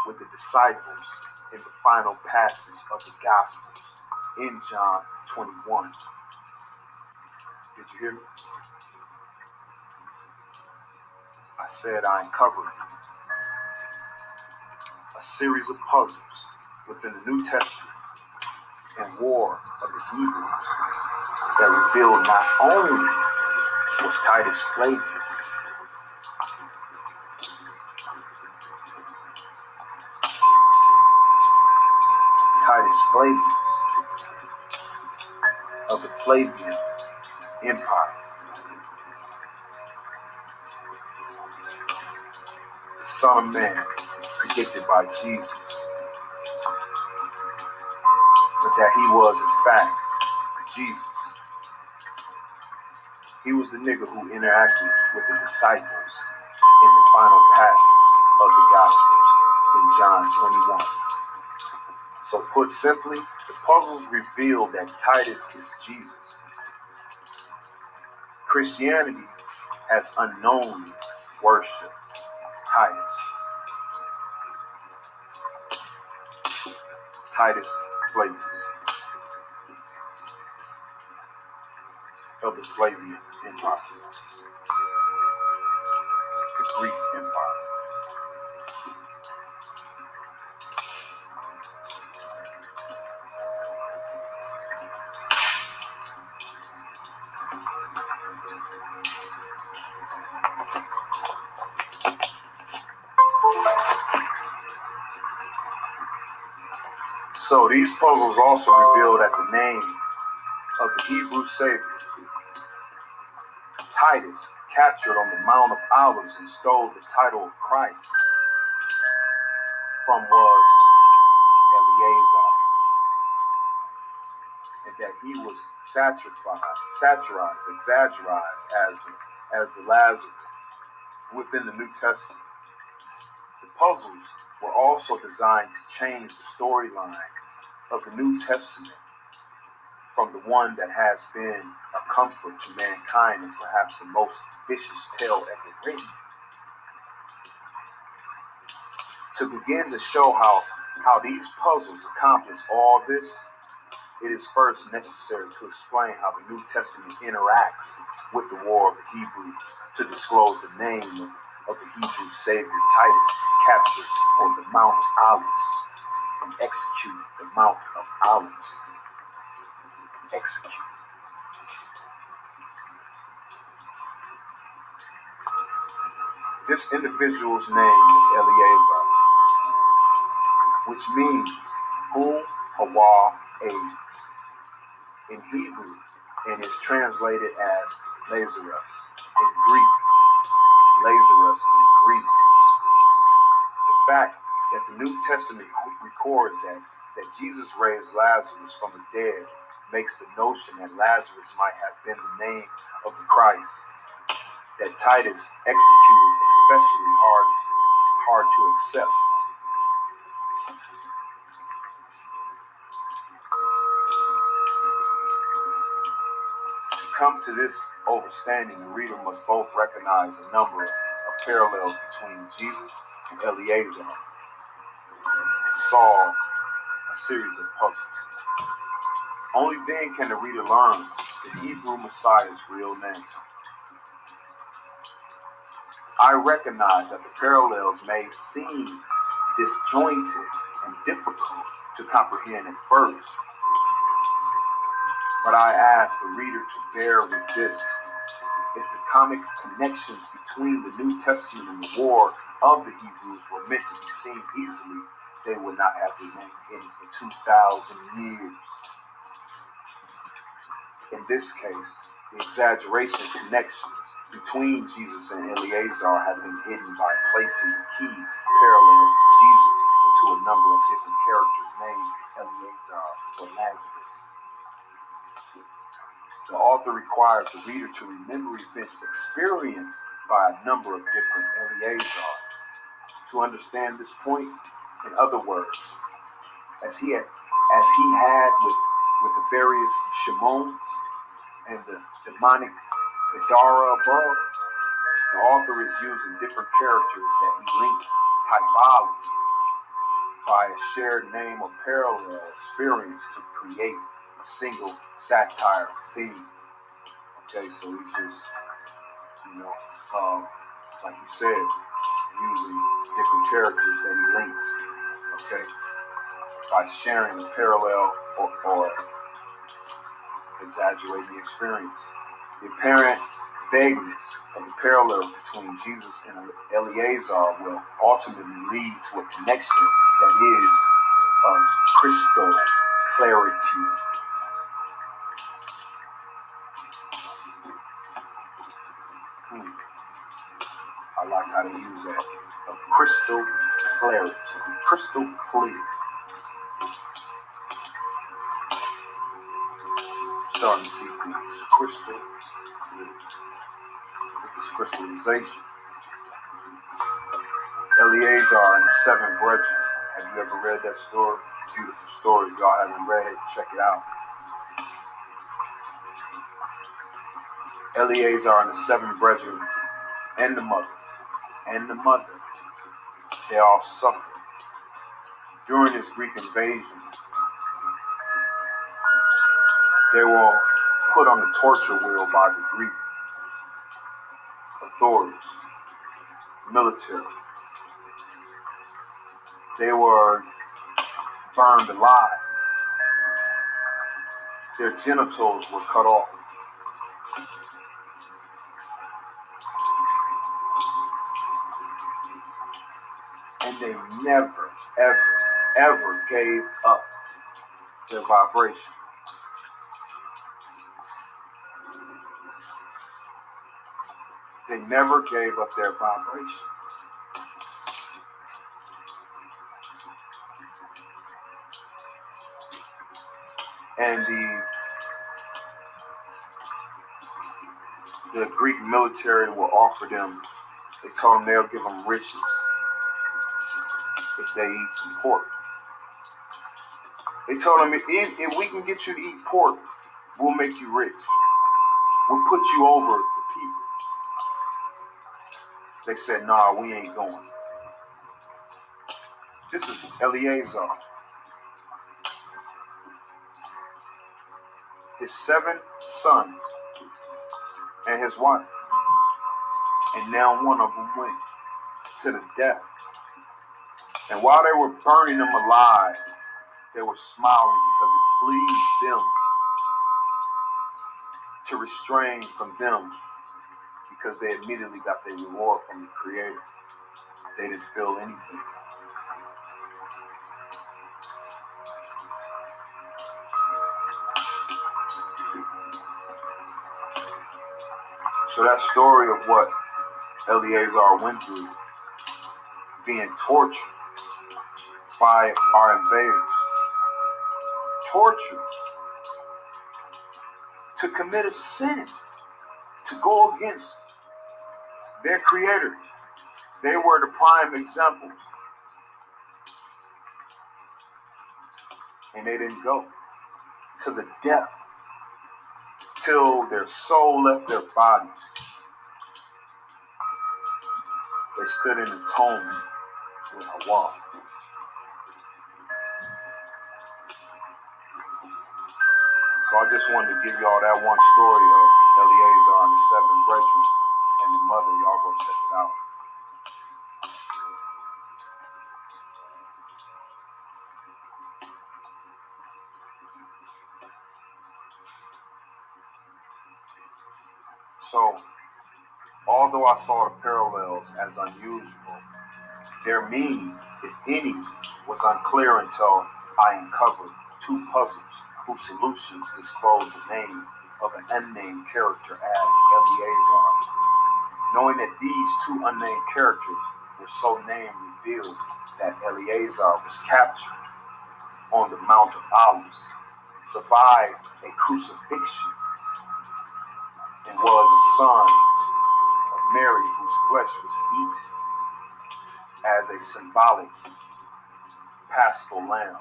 with the disciples in the final passage of the Gospels in John 21. Did you hear me? I said I uncovered a series of puzzles within the New Testament and War of the Hebrews that revealed not only was Titus Flavius of the Flavian Empire, the Son of Man predicted by Jesus, but that he was in fact Jesus. He was the nigga who interacted with the disciples in the final passage of the Gospels in John 21. So put simply, the puzzles reveal that Titus is Jesus. Christianity has unknowingly worshipped Titus Flavius of the Flavian Empire, the Greek Empire. So these puzzles also reveal that the name of the Hebrew Savior, Titus, captured on the Mount of Olives and stole the title of Christ from was Eleazar, and that he was exaggerized as the Lazarus within the New Testament. The puzzles were also designed to change the storyline of the New Testament from the one that has been a comfort to mankind and perhaps the most vicious tale ever written, to begin to show how these puzzles accomplish all this. It is first necessary to explain how the New Testament interacts with the War of the Hebrews to disclose the name of the Hebrew Savior Titus, captured on the Mount of Olives and executed the Mount of Olives. Executed. This individual's name is Eleazar, which means whom Hawa aids in Hebrew and is translated as Lazarus in Greek. Lazarus in Greek. The fact that the New Testament records that Jesus raised Lazarus from the dead makes the notion that Lazarus might have been the name of the Christ that Titus executed especially hard to accept. To come to this understanding, the reader must both recognize a number of parallels between Jesus and Eleazar and solve a series of puzzles. Only then can the reader learn the Hebrew Messiah's real name. I recognize that the parallels may seem disjointed and difficult to comprehend at first, but I ask the reader to bear with this. If the comic connections between the New Testament and the War of the Hebrews were meant to be seen easily, they would not have remained hidden for 2,000 years. In this case, the exaggeration connections between Jesus and Eleazar have been hidden by placing the key parallels to Jesus into a number of different characters named Eleazar or Lazarus. The author requires the reader to remember events experienced by a number of different Eleazar. To understand this point, in other words, as he had with the various Shimons and the demonic Gadara above, the author is using different characters that he links typology by a shared name or parallel experience to create a single satire theme. Okay, so he just, like he said, using different characters that he links, okay, by sharing a parallel or exaggerating the experience. The apparent vagueness of the parallel between Jesus and Eleazar will ultimately lead to a connection that is of crystal clarity. I like how they use that. Of crystal clarity. Crystal clear. Starting to see things crystal clear. With this crystallization. Eleazar and the seven brethren. Have you ever read that story? Beautiful story. If y'all haven't read it, check it out. Eleazar and the seven brethren and the mother, they all suffered. During this Greek invasion, they were put on the torture wheel by the Greek authorities, military. They were burned alive. Their genitals were cut off. And they never, ever, ever gave up their vibration. They never gave up their vibration. And the Greek military will offer them, they told them they'll give them riches if they eat some pork. They told them, if we can get you to eat pork, we'll make you rich. We'll put you over the people. They said, nah, we ain't going. This is Eleazar. His 7 sons and his wife. And now one of them went to the death. And while they were burning them alive, they were smiling because it pleased them to restrain from them because they immediately got their reward from the Creator. They didn't feel anything. So that story of what Eleazar went through, being tortured by our invaders, tortured to commit a sin, to go against their Creator. They were the prime example. And they didn't go to the death till their soul left their bodies. They stood in atonement with HaKhan. So I just wanted to give y'all that one story of Eleazar and the 7 brethren and the mother. Y'all go check it out. So, although I saw the parallels as unusual, their meaning, if any, was unclear until I uncovered 2 puzzles whose solutions disclosed the name of an unnamed character as Eleazar. Knowing that these 2 unnamed characters were so named revealed that Eleazar was captured on the Mount of Olives, survived a crucifixion, and was a son of Mary whose flesh was eaten as a symbolic paschal lamb.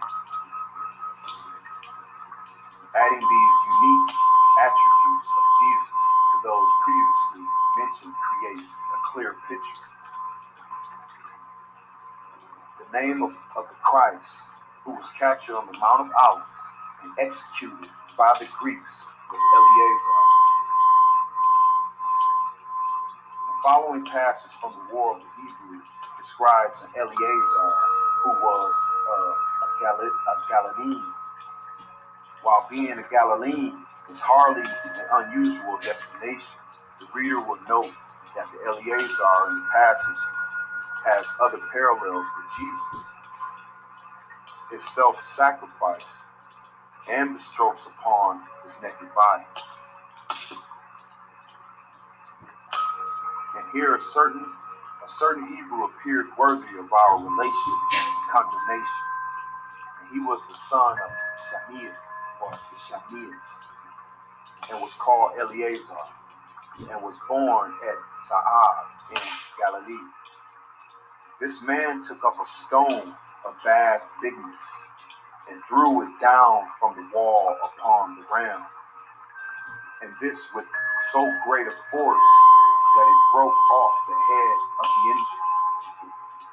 Adding these unique attributes of Jesus to those previously mentioned creates a clear picture. The The name of the Christ, who was captured on the Mount of Olives and executed by the Greeks, was Eleazar. The following passage from the War of the Hebrews describes an Eleazar who was a Galilean. While being a Galilean is hardly an unusual destination, the reader will note that the Eleazar in the passage has other parallels with Jesus. His self-sacrifice and the strokes upon his naked body. And here a certain Hebrew appeared worthy of our relation and condemnation. And he was the son of Shamias, or the Shamias, and was called Eleazar, and was born at Sa'ad in Galilee. This man took up a stone of vast bigness and threw it down from the wall upon the ground, and this with so great a force that it broke off the head of the injured.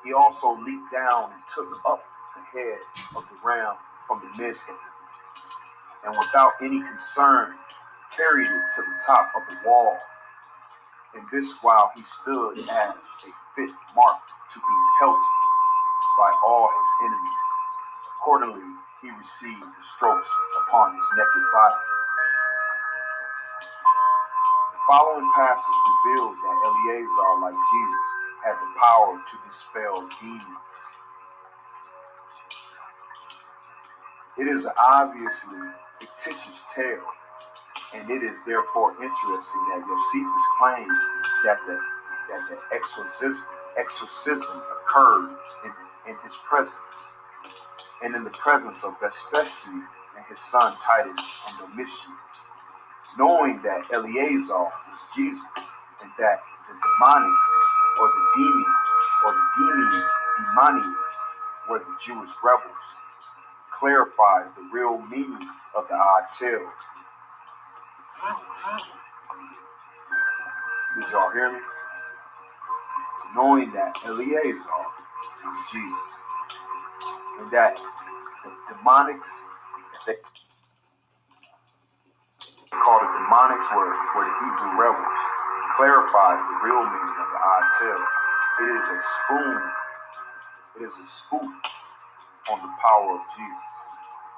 He also leaped down and took up the head of the ram from the midst of it, and without any concern carried it to the top of the wall, and this while he stood as a fit mark to be pelted by all his enemies. Accordingly, he received the strokes upon his naked body. The following passage reveals that Eleazar, like Jesus, had the power to dispel demons. It is an obviously fictitious tale, and it is therefore interesting that Josephus claims that the exorcism occurred in his presence, and in the presence of Vespasian and his son Titus and Domitian, knowing that Eleazar was Jesus, and that the demonics or the demonics were the Jewish rebels, clarifies the real meaning of the odd tale. Did y'all hear me? Knowing that Eleazar was Jesus, and that the demonics, they called the demonics were the Hebrew rebels, clarifies the real meaning of the odd tale. It is a spoof on the power of Jesus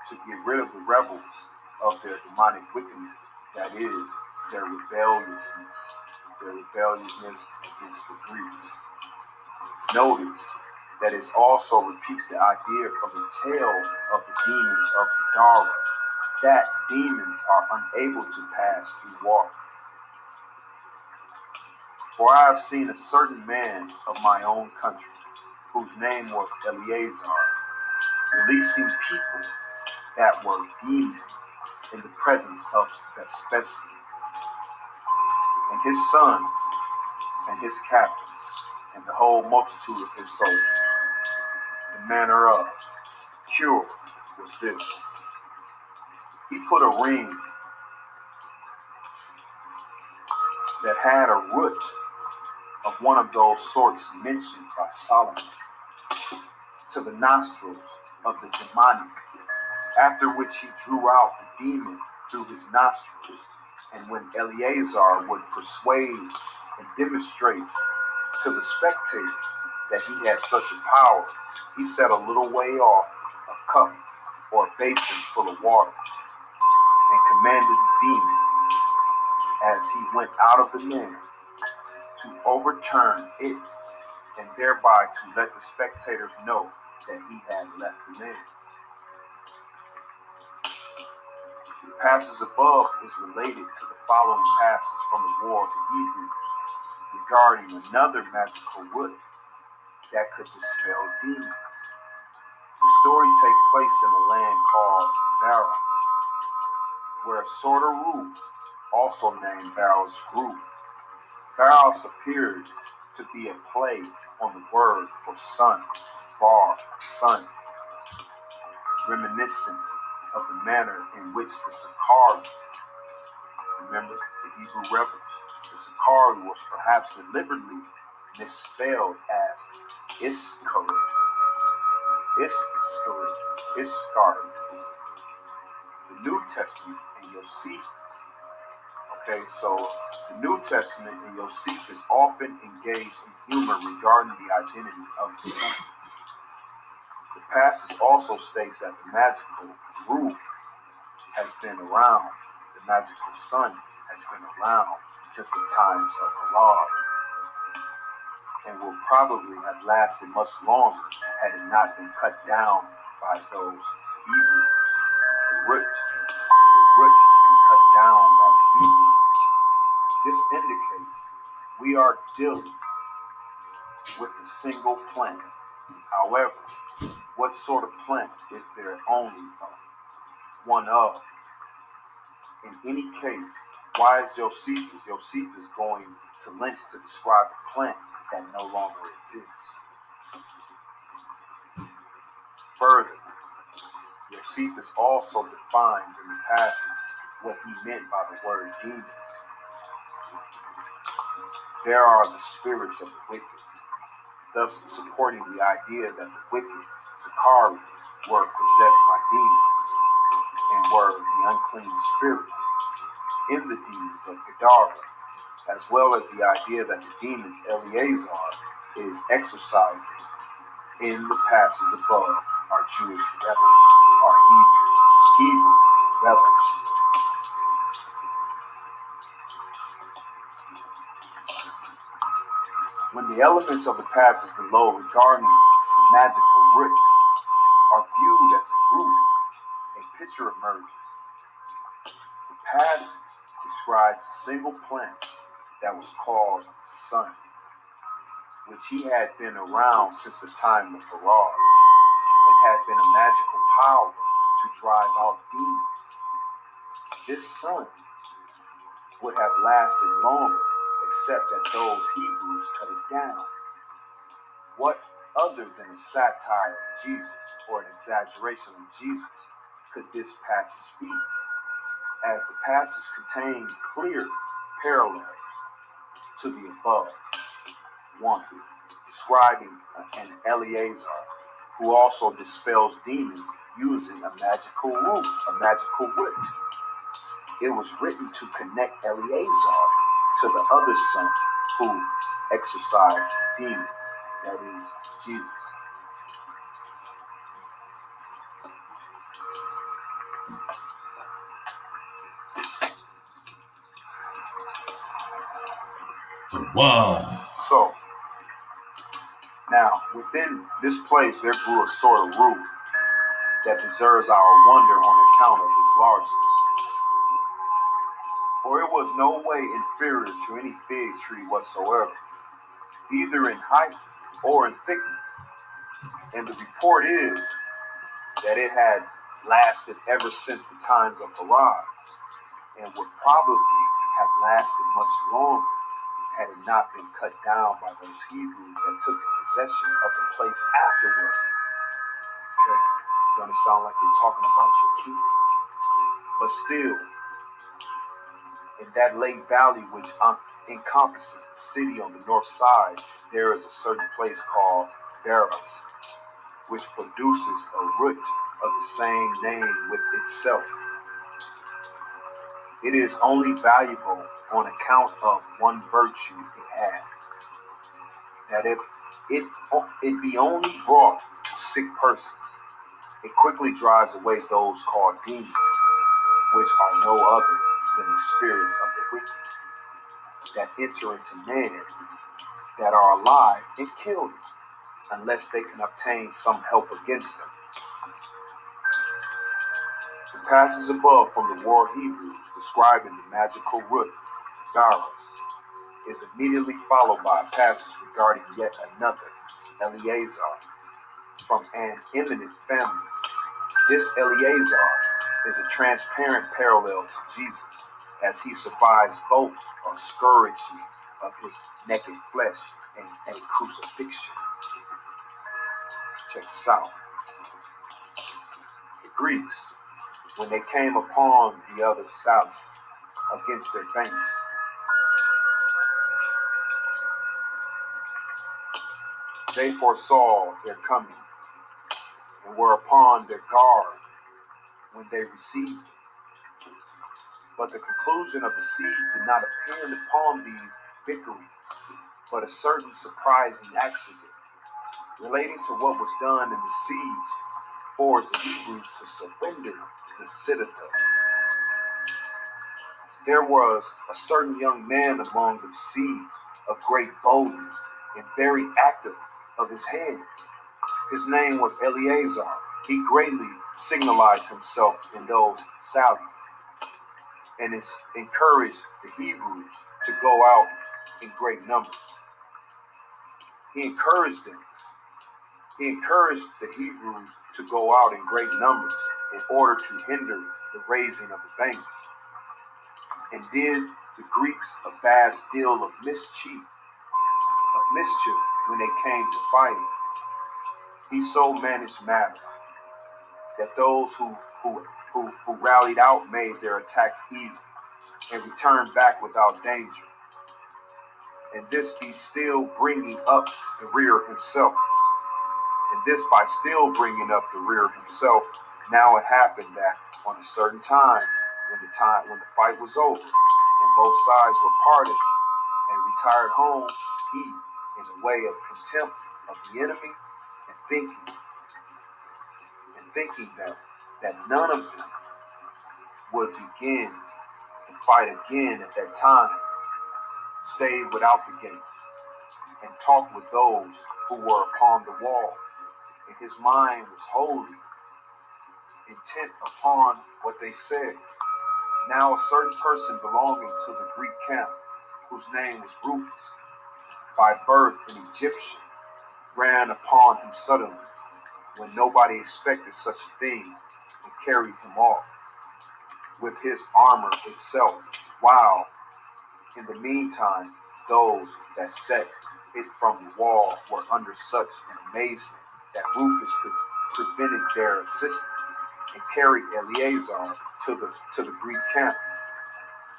to get rid of the rebels of their demonic wickedness, that is, their rebelliousness against the Greeks. Notice that it also repeats the idea from the tale of the demons of Gadara, that demons are unable to pass through water. For I have seen a certain man of my own country, whose name was Eleazar, releasing people that were demons in the presence of Vespasian, and his sons, and his captains, and the whole multitude of his soldiers. The manner of cure was this: he put a ring that had a root of one of those sorts mentioned by Solomon to the nostrils of the demonic, after which he drew out the demon through his nostrils. And when Eleazar would persuade and demonstrate to the spectator that he had such a power, he set a little way off a cup or a basin full of water, and commanded the demon, as he went out of the man, to overturn it, and thereby to let the spectators know that he had left the man. The passage above is related to the following passage from the War of the Hebrews regarding another magical wood that could dispel demons. The story takes place in a land called Baros, where a sort of rule, also named Baros, grew. Baros appeared to be a play on the word for sun, bar, sun, reminiscent of the manner in which the Sakari, remember the Hebrew rebels, the Sakari was perhaps deliberately misspelled as Iskarit, Iscariot. The New Testament and Josephus. Okay, so the New Testament and Josephus often engage in humor regarding the identity of the Son. The passage also states that the magical rule has been around, the magical sun has been around since the times of Allah, and will probably have lasted much longer had it not been cut down by those Hebrews. The root has been cut down by the Hebrews. This indicates we are dealing with a single plant. However, what sort of plant is there only one of? In any case, why is Josephus going to lynch to describe a plant that no longer exists? Further, Josephus also defines in the passage what he meant by the word demons. There are the spirits of the wicked, thus supporting the idea that the wicked, Zachari, were possessed by demons and were the unclean spirits in the deeds of Gadara, as well as the idea that the demons Eleazar is exercising in the passage above are Jewish rebels, are Hebrew rebels. When the elements of the passage below regarding the magical root are viewed as a group, a picture emerges. The passage describes a single plant that was called sun, which he had been around since the time of Hiram, and had been a magical power to drive out demons. This sun would have lasted longer, except that those Hebrews cut it down. What other than a satire of Jesus or an exaggeration of Jesus could this passage be? As the passage contained clear parallels to the above. One, describing an Eleazar who also dispels demons using a magical root, a magical wit. It was written to connect Eleazar to the other son who exorcised demons, that is, Jesus. Wow. So, now, within this place, there grew a sort of root that deserves our wonder on account of its largeness. For it was no way inferior to any fig tree whatsoever, either in height or in thickness. And the report is that it had lasted ever since the times of Hiram, and would probably have lasted much longer had it not been cut down by those Hebrews that took possession of the place afterward. Okay, gonna sound like you're talking about your king. But still, in that lake valley which encompasses the city on the north side, there is a certain place called Baros, which produces a root of the same name with itself. It is only valuable on account of one virtue it had, that if it be only brought to sick persons, it quickly drives away those called demons, which are no other than the spirits of the wicked that enter into men that are alive and kill them, unless they can obtain some help against them. The passage above from the war Hebrews describing the magical root, Baros, is immediately followed by a passage regarding yet another, Eleazar, from an eminent family. This Eleazar is a transparent parallel to Jesus, as he survives both a scourging of his naked flesh and a crucifixion. Check this out. The Greeks, when they came upon the other Salus against their banks, they foresaw their coming and were upon their guard when they received it. But the conclusion of the siege did not depend upon these victories, but a certain surprising accident relating to what was done in the siege forced the Hebrews to surrender the citadel. There was a certain young man among the besieged of great boldness and very active of his head. His name was Eleazar. He greatly signalized himself in those sallies and encouraged the Hebrews to go out in great numbers. He encouraged them. He encouraged the Hebrews to go out in great numbers in order to hinder the raising of the banks, and did the Greeks a vast deal of mischief when they came to fighting. He so managed matters that those who rallied out made their attacks easy and returned back without danger, and this by still bringing up the rear himself. Now it happened that on a certain time, when the fight was over and both sides were parted and retired home, he, in a way of contempt of the enemy, and thinking that none of them would begin to fight again at that time, stayed without the gates and talked with those who were upon the wall, and his mind was wholly intent upon what they said. Now a certain person belonging to the Greek camp, whose name was Rufus, by birth an Egyptian, ran upon him suddenly, when nobody expected such a thing, and carried him off with his armor itself, while in the meantime those that set it from the wall were under such an amazement that Rufus prevented their assistance and carried Eleazar to the Greek camp.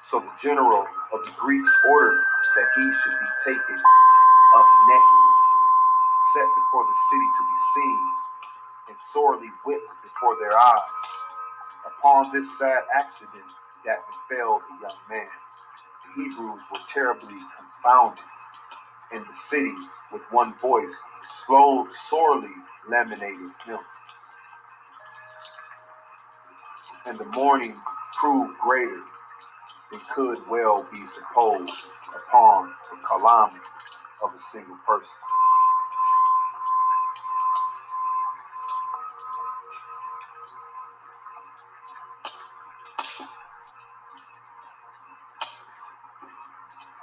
So the general of the Greeks ordered that he should be taken up naked, set before the city to be seen, and sorely whipped before their eyes. Upon this sad accident that befell the young man, the Hebrews were terribly confounded, and the city with one voice sorely lamented him. And the mourning proved greater than could well be supposed upon the calamity of a single person.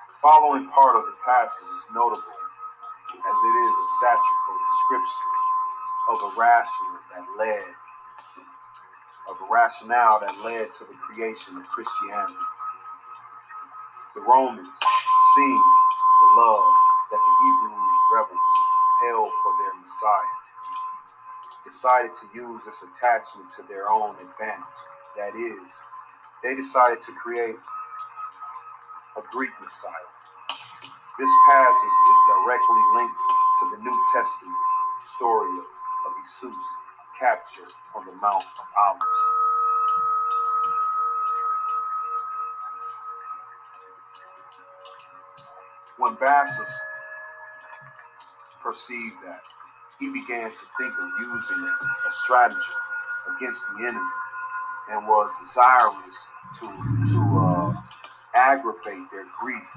The following part of the passage is notable as it is a satirical description of a rationale that led to the creation of Christianity. The Romans, seeing the love that the Hebrews rebels held for their Messiah, decided to use this attachment to their own advantage. That is, they decided to create a Greek Messiah. This passage is directly linked to the New Testament story of Jesus' capture on the Mount of Olives. When Bassus perceived that, he began to think of using a stratagem against the enemy and was desirous to aggravate their grief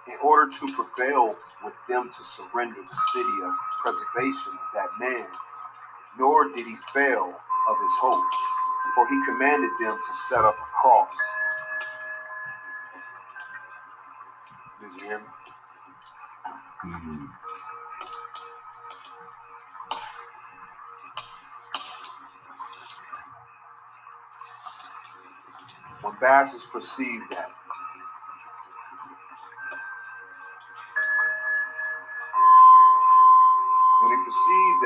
in order to prevail with them to surrender the city of preservation of that man. Nor did he fail of his hope, for he commanded them to set up a cross. Did you hear me? Mm-hmm. When Bassus perceived that,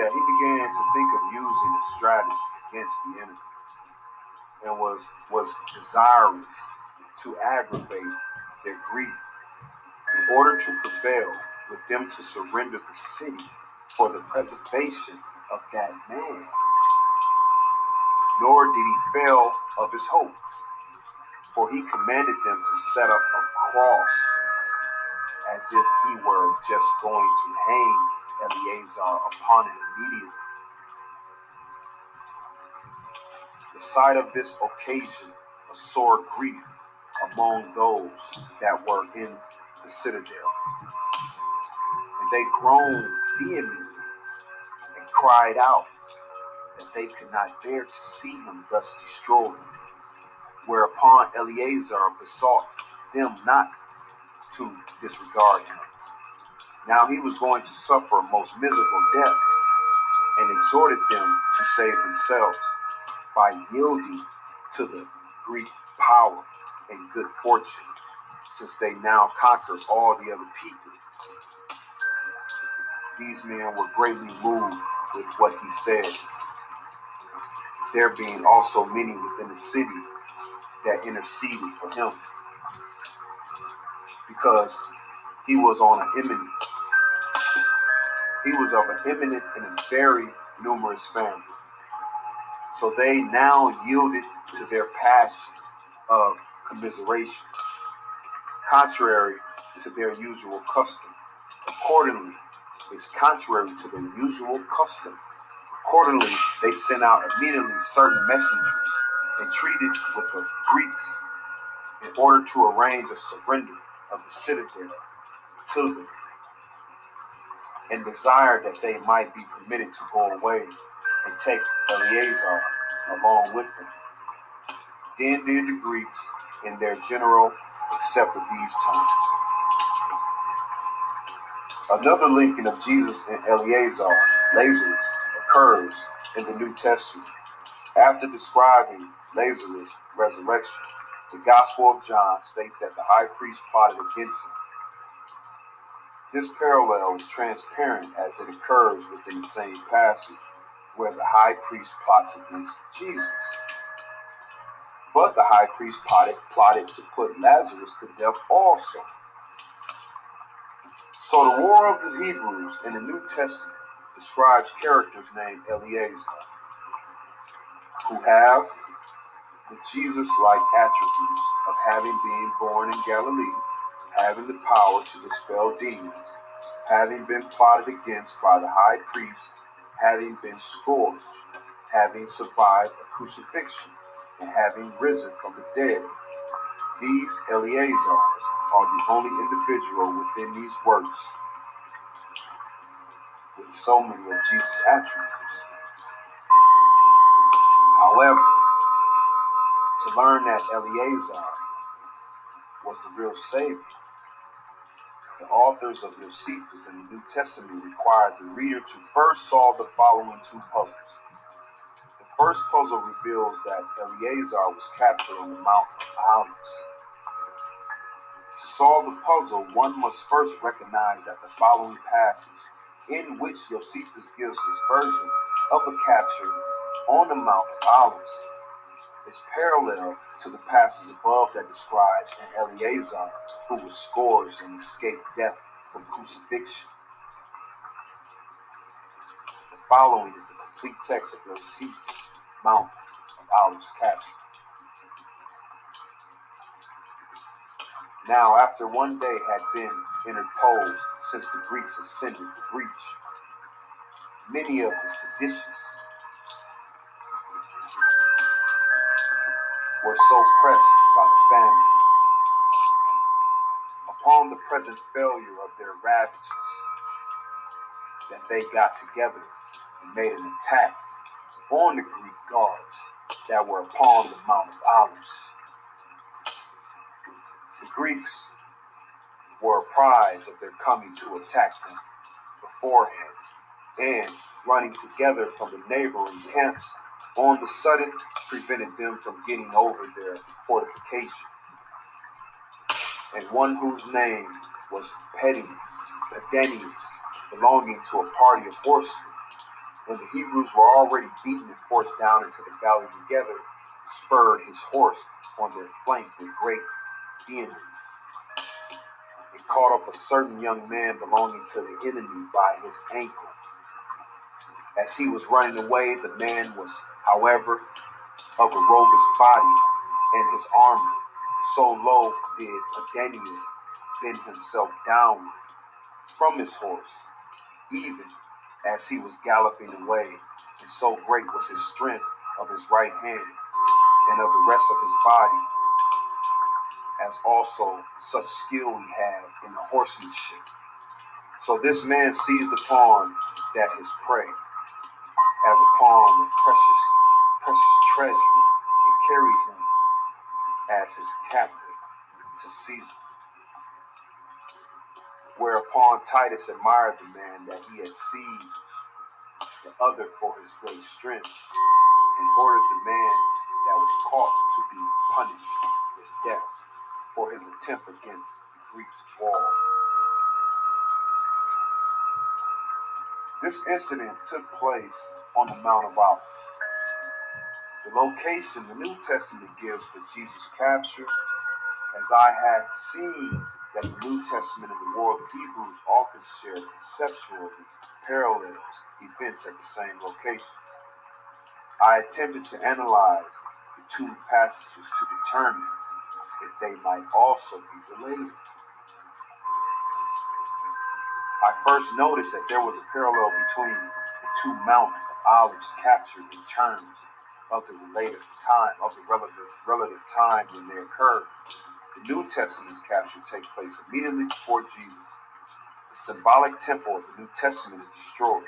he began to think of using a strategy against the enemy and was desirous to aggravate their grief in order to prevail with them to surrender the city for the preservation of that man, nor did he fail of his hope, for he commanded them to set up a cross as if he were just going to hang Eleazar upon it immediately. The sight of this occasioned a sore grief among those that were in the citadel, and they groaned vehemently and cried out that they could not bear to see him thus destroyed. Whereupon Eleazar besought them not to disregard him. Now he was going to suffer a most miserable death, and exhorted them to save themselves by yielding to the Greek power and good fortune, since they now conquered all the other people. These men were greatly moved with what he said, there being also many within the city that interceded for him, because he was of an eminent and a very numerous family. So they now yielded to their passion of commiseration, contrary to their usual custom. Accordingly, it's contrary to their usual custom. Accordingly, they sent out immediately certain messengers and treated with the Greeks in order to arrange a surrender of the citadel to them, and desired that they might be permitted to go away and take Eleazar along with them. Then did the Greeks in their general accepted these terms. Another linking of Jesus and Eleazar, Lazarus, occurs in the New Testament. After describing Lazarus' resurrection, the Gospel of John states that the high priest plotted against him. This parallel is transparent as it occurs within the same passage where the high priest plots against Jesus. But the high priest plotted to put Lazarus to death also. So the war of the Hebrews in the New Testament describes characters named Eleazar, who have the Jesus-like attributes of having been born in Galilee, having the power to dispel demons, having been plotted against by the high priest, having been scourged, having survived a crucifixion, and having risen from the dead. These Eleazars are the only individual within these works with so many of Jesus' attributes. However, to learn that Eleazar was the real Savior, the authors of Josephus in the New Testament required the reader to first solve the following two puzzles. The first puzzle reveals that Eleazar was captured on the Mount of Olives. To solve the puzzle, one must first recognize that the following passage, in which Josephus gives his version of the capture on the Mount of Olives, is parallel to the passage above that describes an Eleazar who was scourged and escaped death from crucifixion. The following is the complete text of Josephus' Mount of Olives capture. Now, after one day had been interposed since the Greeks ascended the breach, many of the seditious were so pressed by the famine upon the present failure of their ravages that they got together and made an attack on the Greek guards that were upon the Mount of Olives. The Greeks were apprised of their coming to attack them beforehand, and running together from the neighboring camps on the sudden prevented them from getting over their fortification. And one whose name was Pedanius, belonging to a party of horsemen, when the Hebrews were already beaten and forced down into the valley together, spurred his horse on their flank with great vehemence, and caught up a certain young man belonging to the enemy by his ankle, As he was running away, the man was, however, of a robust body, and his armor. So low did Adenius bend himself downward from his horse, even as he was galloping away, and so great was his strength of his right hand and of the rest of his body, as also such skill he had in the horsemanship. So this man seized upon that his prey, as upon the precious treasure, and carried him as his captive to Caesar. Whereupon Titus admired the man that he had seized the other for his great strength, and ordered the man that was caught to be punished with death for his attempt against the Greeks' wall. This incident took place on the Mount of Olives. The location the New Testament gives for Jesus' capture, as I had seen that the New Testament and the world of Hebrews often share conceptually parallels events at the same location. I attempted to analyze the two passages to determine if they might also be related. I first noticed that there was a parallel between the two Mount of Olives captured in terms of the relative time when they occurred. The New Testament's capture takes place immediately before Jesus. The symbolic temple of the New Testament is destroyed.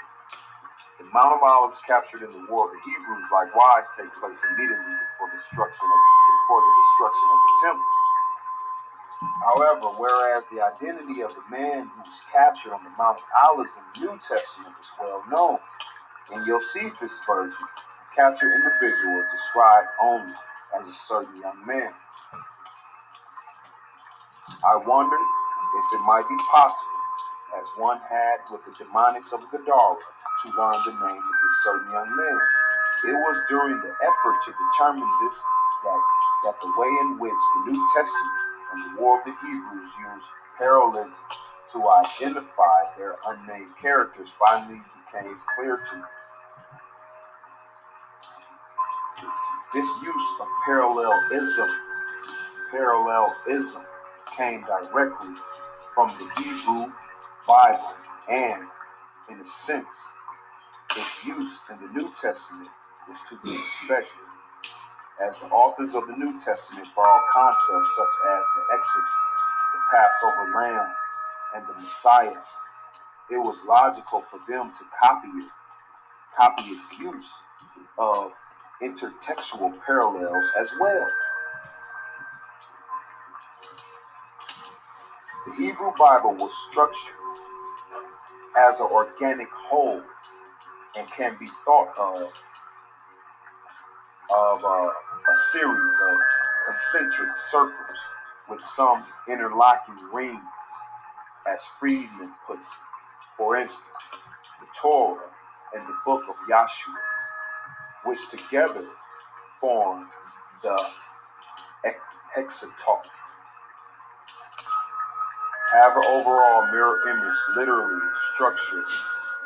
The Mount of Olives captured in the war of the Hebrews likewise take place immediately before the destruction of the temple. However, whereas the identity of the man who was captured on the Mount of Olives in the New Testament is well known, in Josephus' version, the captured individual is described only as a certain young man. I wondered if it might be possible, as one had with the demonics of Gadara, to learn the name of this certain young man. It was during the effort to determine this that the way in which the New Testament and the War of the Hebrews used parallelism to identify their unnamed characters finally became clear to me. This use of parallelism came directly from the Hebrew Bible, and in a sense, its use in the New Testament was to be expected, as the authors of the New Testament borrow concepts such as the Exodus, the Passover lamb, and the Messiah. It was logical for them to copy its use of intertextual parallels as well. The Hebrew Bible was structured as an organic whole and can be thought of a series of concentric circles with some interlocking rings, as Friedman puts it. For instance, the Torah and the book of Yahshua, which together form the hexateuch, have an overall mirror image, literally structure,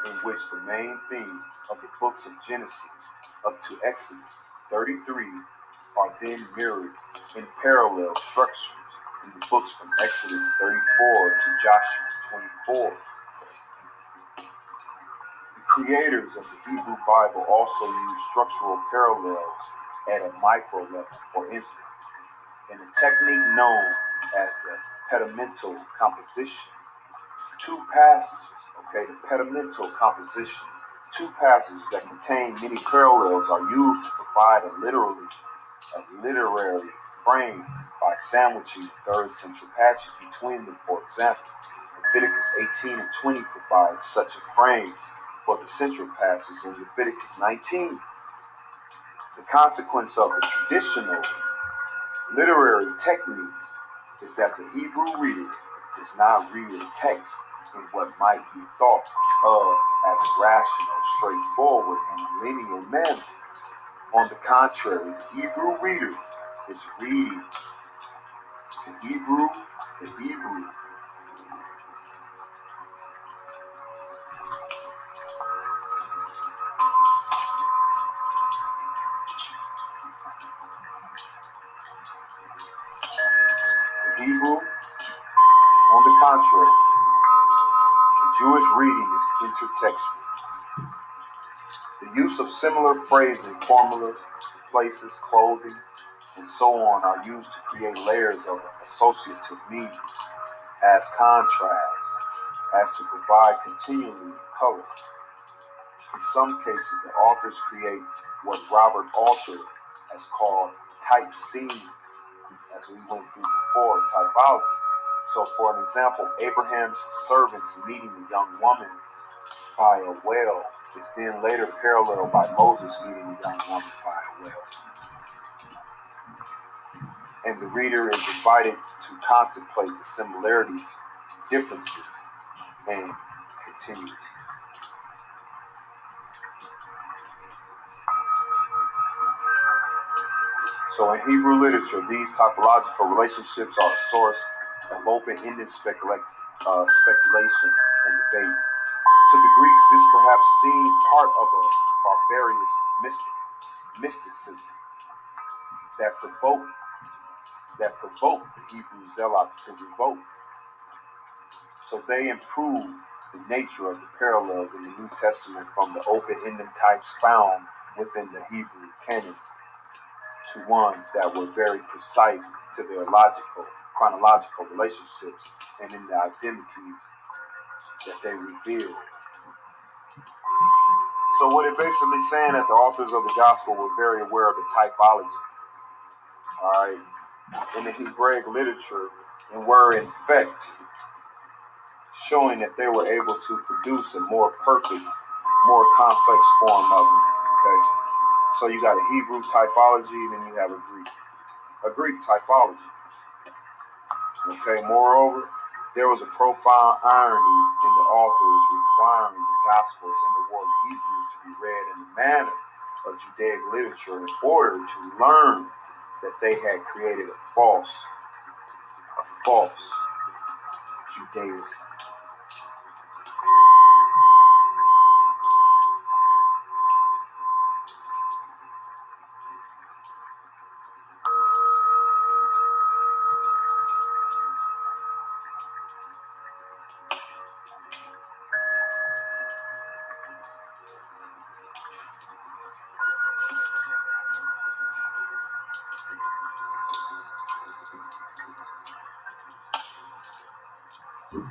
in which the main themes of the books of Genesis up to Exodus 33 are then mirrored in parallel structures in the books from Exodus 34 to Joshua 24. The creators of the Hebrew Bible also use structural parallels at a micro level. For instance, in a technique known as the pedimental composition, two passages that contain many parallels are used to provide a literary frame by sandwiching the third central passage between them. For example, Leviticus 18 and 20 provides such a frame for the central passage in Leviticus 19. The consequence of the traditional literary techniques is that the Hebrew reader does not read the text in what might be thought of as a rational, straightforward, and linear manner. On the contrary, the Hebrew reader is reading the Hebrew Hebrew, on the contrary, the Jewish reading is intertextual. The use of similar phrasing, formulas, places, clothing, and so on are used to create layers of associative meaning as contrast, as to provide continually color. In some cases, the authors create what Robert Alter has called type scenes, as we went through before, typology. So, for an example, Abraham's servants meeting a young woman by a well is then later paralleled by Moses meeting a young woman by a well. And the reader is invited to contemplate the similarities, differences, and continuities. So in Hebrew literature, these topological relationships are a source of open-ended speculation and debate. To the Greeks, this perhaps seemed part of a barbarous mysticism that provoked the Hebrew zealots to revolt. So they improved the nature of the parallels in the New Testament from the open-ended types found within the Hebrew canon to ones that were very precise to their chronological relationships and in the identities that they revealed. So what it basically saying that the authors of the gospel were very aware of the typology, all right, in the Hebraic literature, and were in fact showing that they were able to produce a more perfect, more complex form of it. Okay, so you got a Hebrew typology, then you have a Greek typology. Okay, moreover, there was a profound irony in the authors requiring the Gospels in the world of Hebrews to be read in the manner of Judaic literature in order to learn that they had created a false Judaism.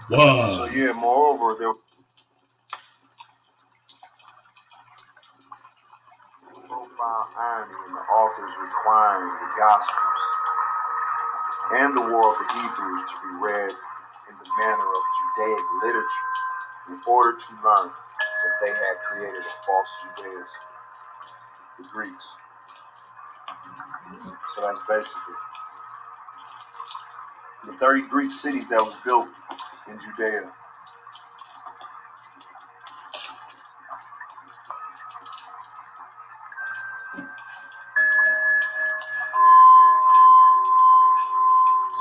Wow. So yeah, moreover, there was profound irony in the authors requiring the Gospels and the world of Hebrews to be read in the manner of Judaic literature in order to learn that they had created a false Judaism, the Greeks. So that's basically the 30 Greek cities that was built in Judea.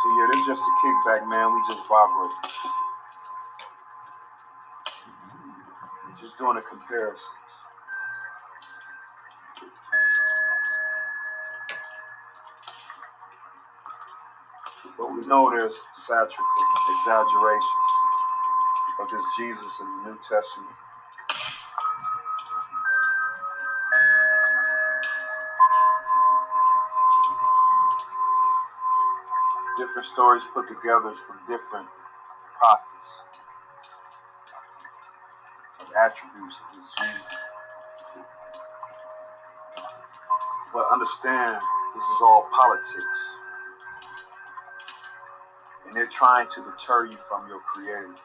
So yeah, this is just a kickback, man. We just vibrate. Just doing a comparison. But we know there's satirical exaggeration of this Jesus in the New Testament. Different stories put together from different prophets of attributes of this Jesus. But understand, this is all politics. And they're trying to deter you from your Creator.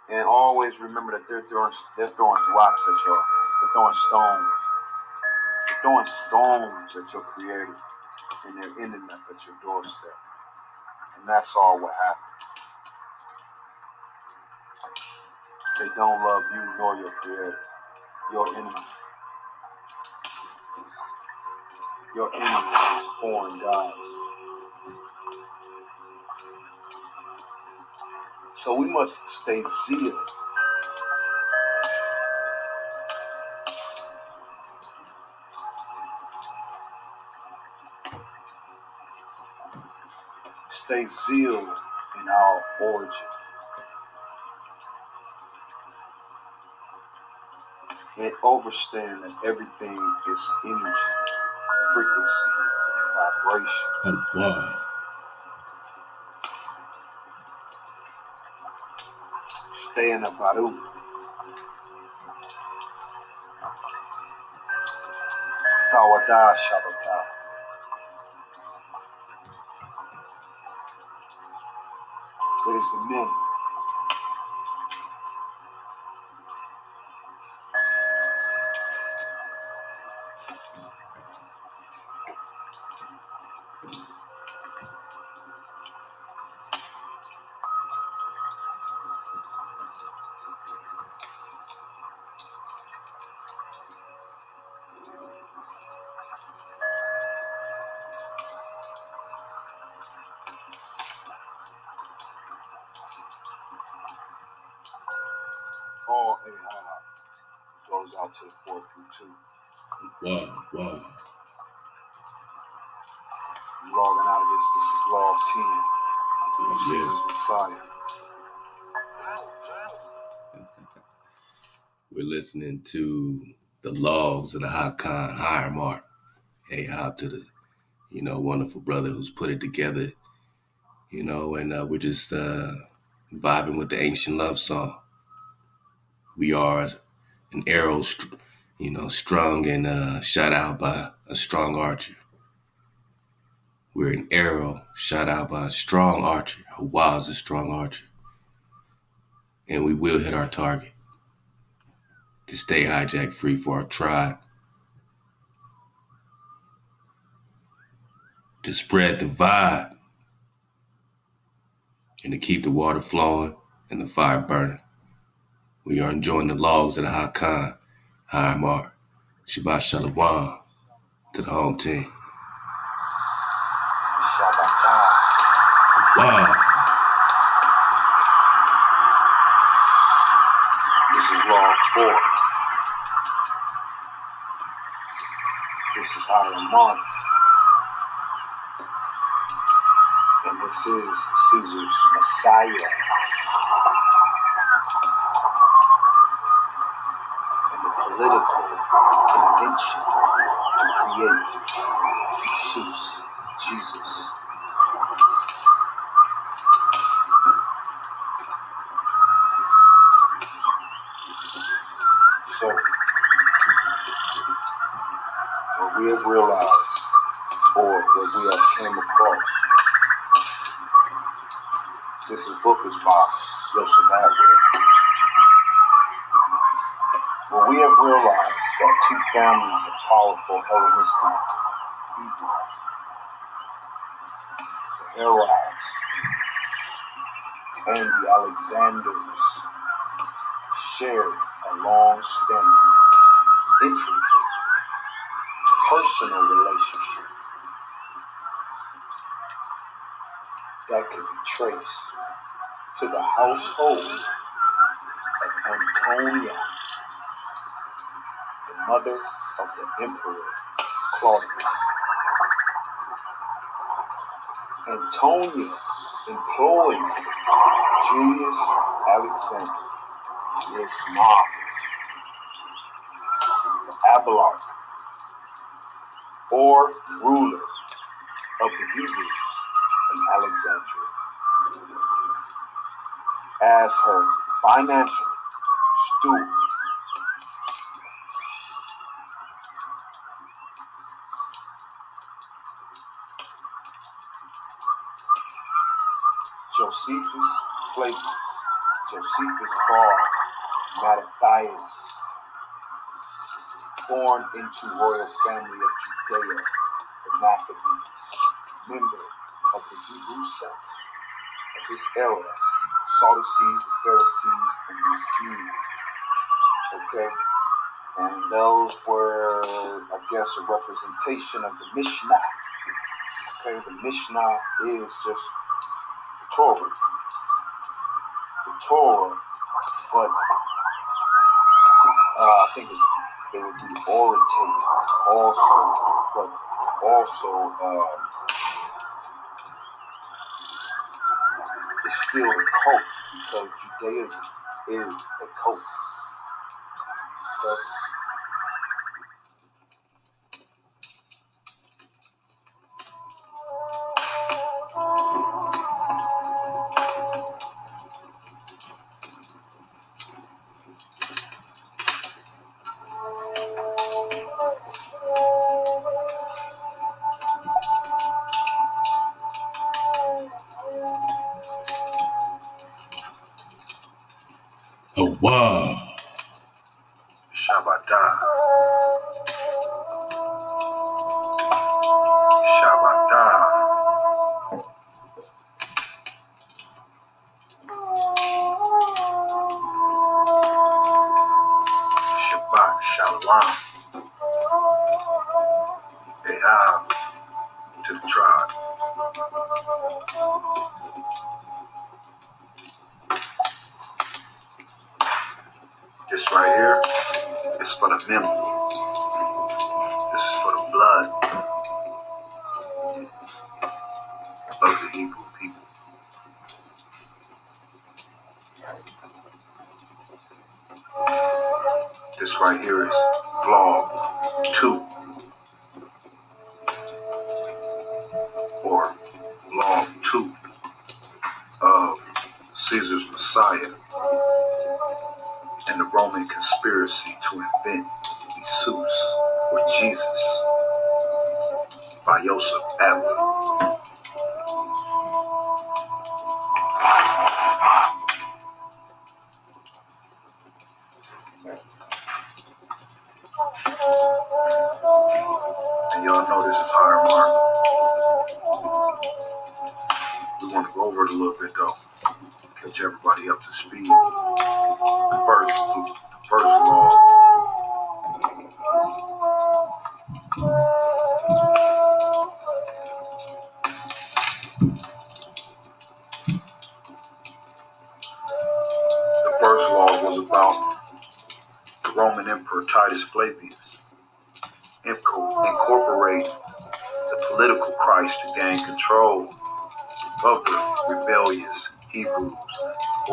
And always remember that they're throwing rocks at y'all. They're throwing stones. They're throwing stones at your Creator. And they're ending up at your doorstep. And that's all what happens. They don't love you nor your Creator. Your enemy. Your enemy is foreign gods. So we must stay zealous Stay zeal in our origin. And understand that everything is energy, frequency, vibration. Oh, wow. Stay in the Baru. Tawada ShaBaTa. It is the men. All HaKhan goes out to the 432. Wow, wow. I'm logging out of this. This is log 10. Jesus Messiah. We're listening to the logs of the HaKhan, Hiram. Hey, hop to the, wonderful brother who's put it together, and we're just vibing with the ancient love song. We are an arrow, strung and shot out by a strong archer. We're an arrow shot out by a strong archer who was a strong archer. And we will hit our target to stay hijack free for our tribe. To spread the vibe and to keep the water flowing and the fire burning. We are enjoying the logs of the HaKhan, Hiram, ShaBat ShaLaWam to the home team. ShaBaTa. Wow. This is log 4. This is Hiram. And this is Caesar's Messiah. And the political convention to create Jesus. Jesus. So, what we have realized, or what we have came across, this book is by ShaBat. Well, we have realized that two families of powerful Hellenistic Hebrews, the Arabs and the Alexanders, shared a long-standing, intricate, personal relationship that could be traced to the household of Antonia, the mother of the Emperor Claudius. Antonia employed Julius Alexander, his Mars, the Abalak, or ruler of the Hebrews in Alexandria, as her financial steward. Josephus Flavius, Josephus Bar Mattathias, born into royal family of Judea, the Maccabees, member of the Hebrew sect of his era, Sadducees, the Pharisees, and the Essenes. Okay? And those were, I guess, a representation of the Mishnah. Okay, the Mishnah is just the Torah. The Torah, but I think it would be oratate also, but also It's still a cult because Judaism is a cult. Okay? Oh, wow. ShaBaTa. ShaBaTa. ShaBat, ShaLaWam. They have to the tribe. This right here is for the memory. This is for the blood of the Hebrew people. This right here is vlog 2 or vlog 2 of Caesar's Messiah and the Roman conspiracy to invent Jesus or Jesus by Joseph Atwood. And y'all know this is Hiram. We want to go over it a little bit though, catch everybody up to speed. The first law. The first law was about the Roman Emperor Titus Flavius incorporate the political Christ to gain control of the rebellious Hebrews,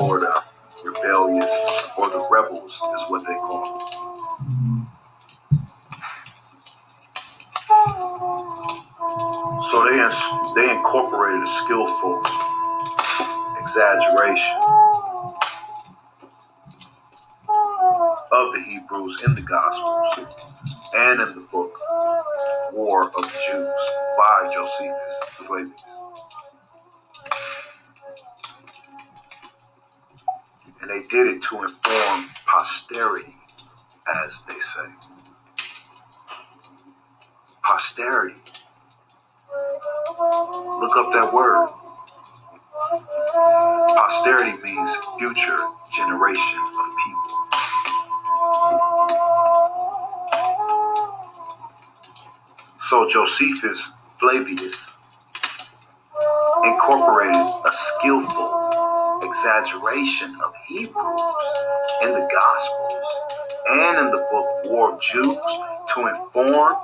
or the rebellious, or the rebels is what they call them. So they incorporated a skillful exaggeration of the Hebrews in the Gospels and in the book War of the Jews by Josephus Flavius. And they did it to inform posterity, as they say. Posterity. Look up that word. Posterity means future generation of people. So Josephus Flavius incorporated a skillful exaggeration of Hebrews in the Gospels and in the book War of Jews to inform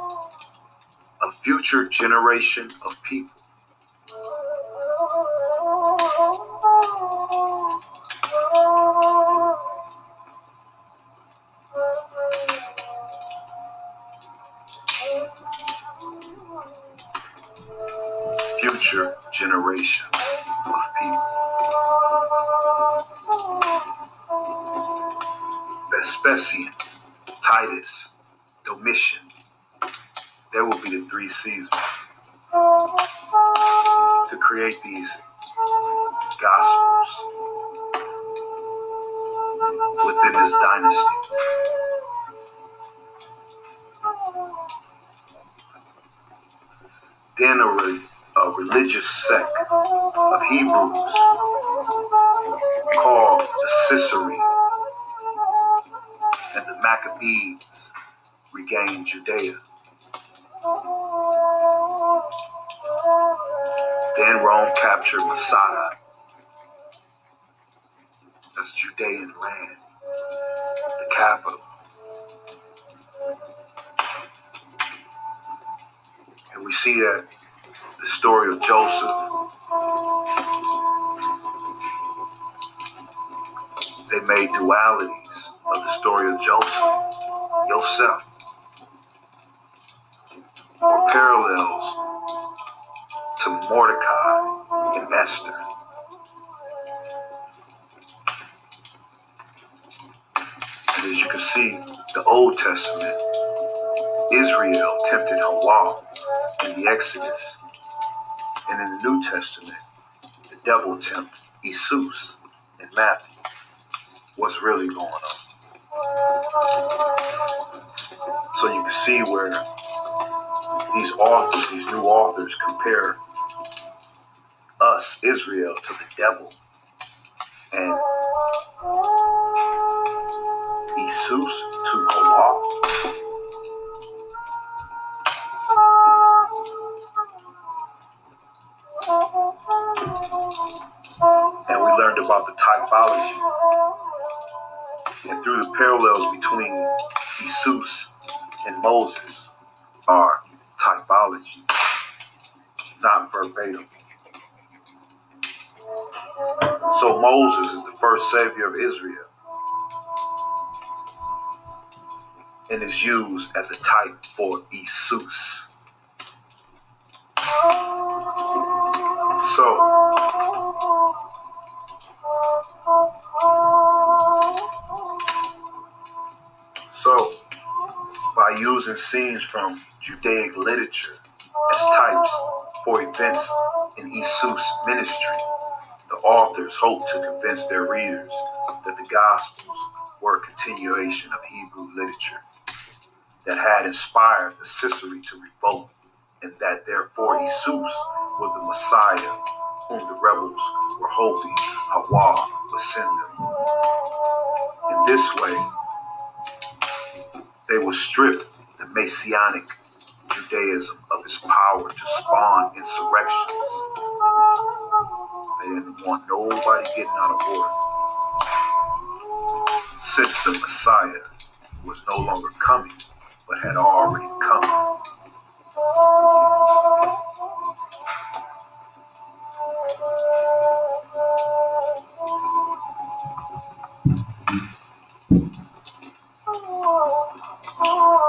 a future generation of people. Future generation of people. Vespasian, Titus, Domitian. There will be the 3 Caesars to create these gospels within this dynasty. Then a religious sect of Hebrews called the Caesarea and the Maccabees regained Judea. Then Rome captured Masada, that's Judean land, the capital. And we see that the story of Joseph They made dualities of the story of Joseph, or parallels to Mordecai and Esther. And as you can see, the Old Testament, Israel tempted Hawa in the Exodus. And in the New Testament, the devil tempted Jesus in Matthew. What's really going on? So you can see where these new authors compare us, Israel, to the devil. And Jesus to Hawa. And we learned about the typology. And through the parallels between Jesus and Moses are typology, not verbatim. So Moses is the first savior of Israel and is used as a type for Jesus. So by using scenes from Judaic literature as types for events in Jesus' ministry, the authors hope to convince their readers that the Gospels were a continuation of Hebrew literature that had inspired the Caesarea to revolt, and that therefore Jesus was the Messiah whom the rebels were hoping Hawa would send them. In this way, they would strip the Messianic Judaism of its power to spawn insurrections. They didn't want nobody getting out of order, since the Messiah was no longer coming, but had already come.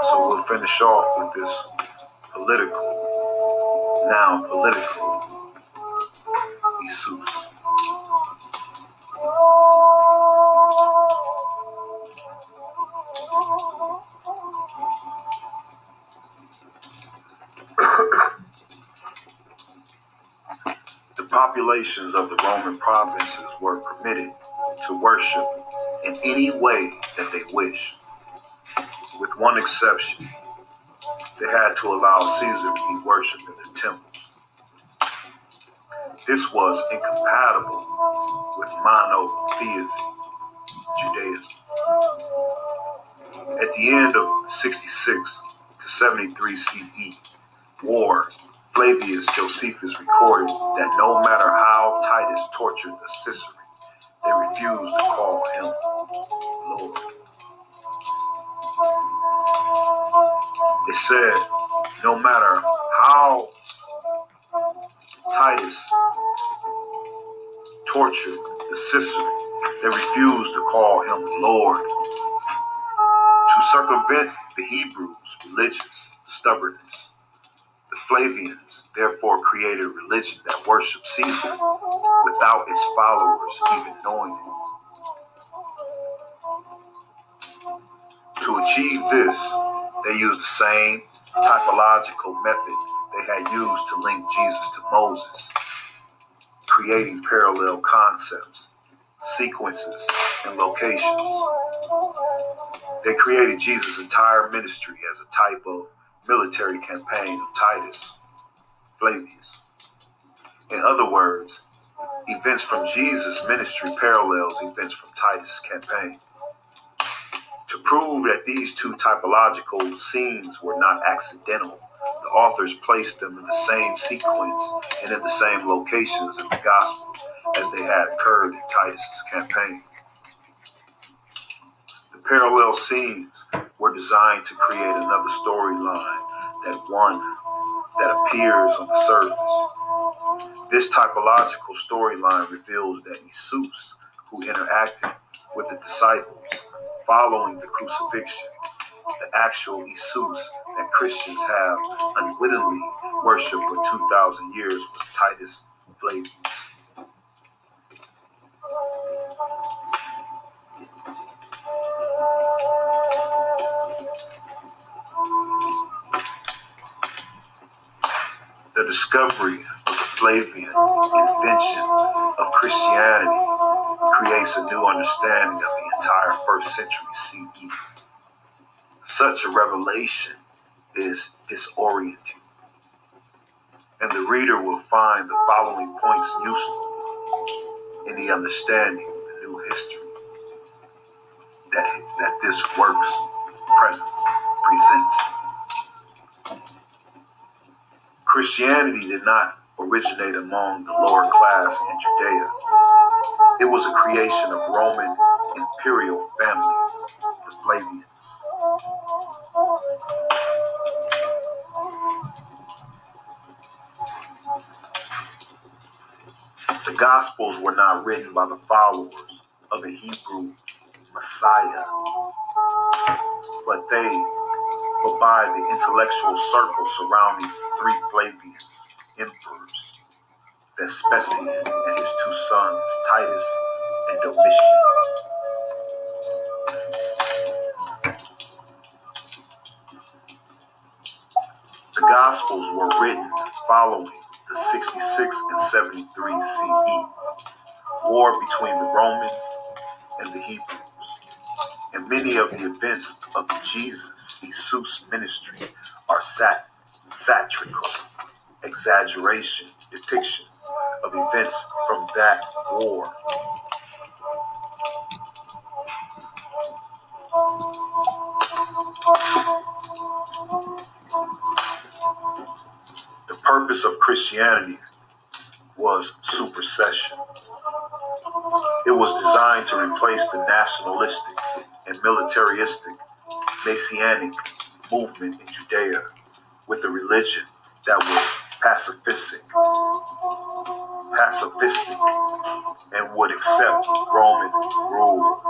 So we'll finish off with this political Jesus. The populations of the Roman provinces were permitted to worship in any way that they wished, with one exception. They had to allow Caesar to be worshipped in the temples. This was incompatible with monotheism, Judaism. At the end of 66 to 73 CE war, Flavius Josephus recorded that no matter how Titus tortured the Caesarea, they refused to call him Lord. It said, no matter how Titus tortured the Caesarea, they refused to call him Lord. To circumvent the Hebrews' religious stubbornness, the Flavians therefore created a religion that worshiped Caesar without its followers even knowing it. To achieve this, they used the same typological method they had used to link Jesus to Moses, creating parallel concepts, sequences, and locations. They created Jesus' entire ministry as a type of military campaign of Titus Flavius. In other words, events from Jesus' ministry parallels events from Titus' campaign. To prove that these two typological scenes were not accidental, the authors placed them in the same sequence and in the same locations in the Gospels as they had occurred in Titus' campaign. The parallel scenes were designed to create another storyline that appears on the surface. This typological storyline reveals that Jesus who interacted with the disciples following the crucifixion. The actual Jesus that Christians have unwittingly worshipped for 2,000 years was Titus Flavius. The discovery of the Flavian invention of Christianity creates a new understanding of the entire 1st century CE. Such a revelation is disorienting, and the reader will find the following points useful in the understanding of the new history that this work's presents. Christianity did not originate among the lower class in Judea. It was a creation of Roman imperial family, the Flavians. The Gospels were not written by the followers of the Hebrew Messiah, but by the intellectual circle surrounding 3 Flavian emperors, Vespasian and his 2 sons, Titus and Domitian. The Gospels were written following the 66 and 73 CE war between the Romans and the Hebrews, and many of the events of Jesus' ministry are satirical exaggeration depictions of events from that war. The purpose of Christianity was supersession. It was designed to replace the nationalistic and militaristic Messianic movement in Judea with a religion that was pacifistic and would accept Roman rule.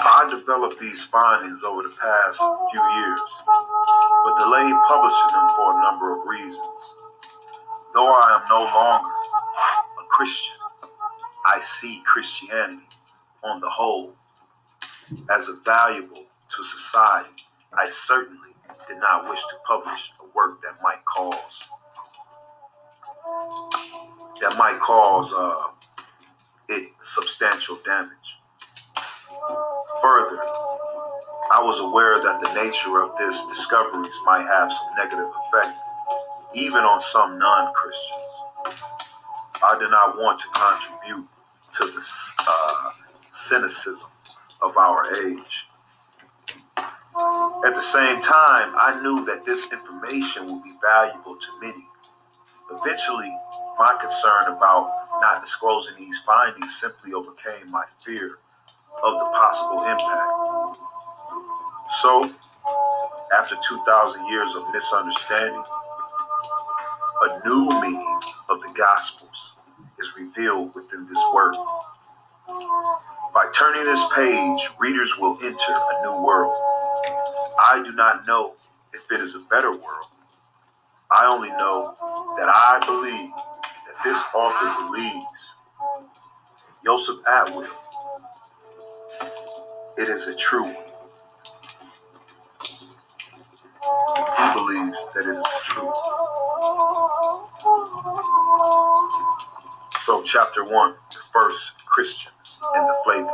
I developed these findings over the past few years, but delayed publishing them for a number of reasons. Though I am no longer a Christian, I see Christianity on the whole as a valuable to society. I certainly did not wish to publish a work that might cause it substantial damage. Further, I was aware that the nature of this discoveries might have some negative effect, even on some non-Christians. I do not want to contribute to the cynicism of our age. At the same time, I knew that this information would be valuable to many. Eventually, my concern about not disclosing these findings simply overcame my fear of the possible impact. So, after 2,000 years of misunderstanding, a new meaning of the Gospels is revealed within this work. By turning this page, readers will enter a new world. I do not know if it is a better world. I only know that I believe that this author believes, Joseph Atwill, it is a true one. He believes that it is a truth. So, chapter 1, the first Christians and the Flavians.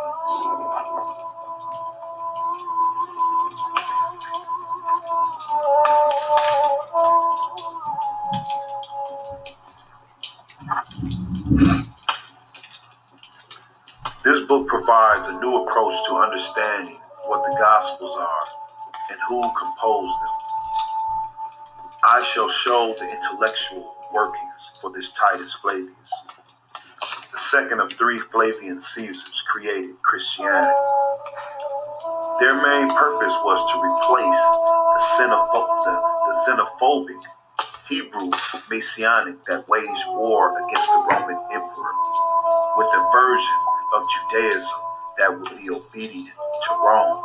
This book provides a new approach to understanding what the Gospels are and who composed them. I shall show the intellectual workings for this Titus Flavius, second of three Flavian Caesars created Christianity. Their main purpose was to replace the xenophobic Hebrew Messianic that waged war against the Roman emperor with a version of Judaism that would be obedient to Rome.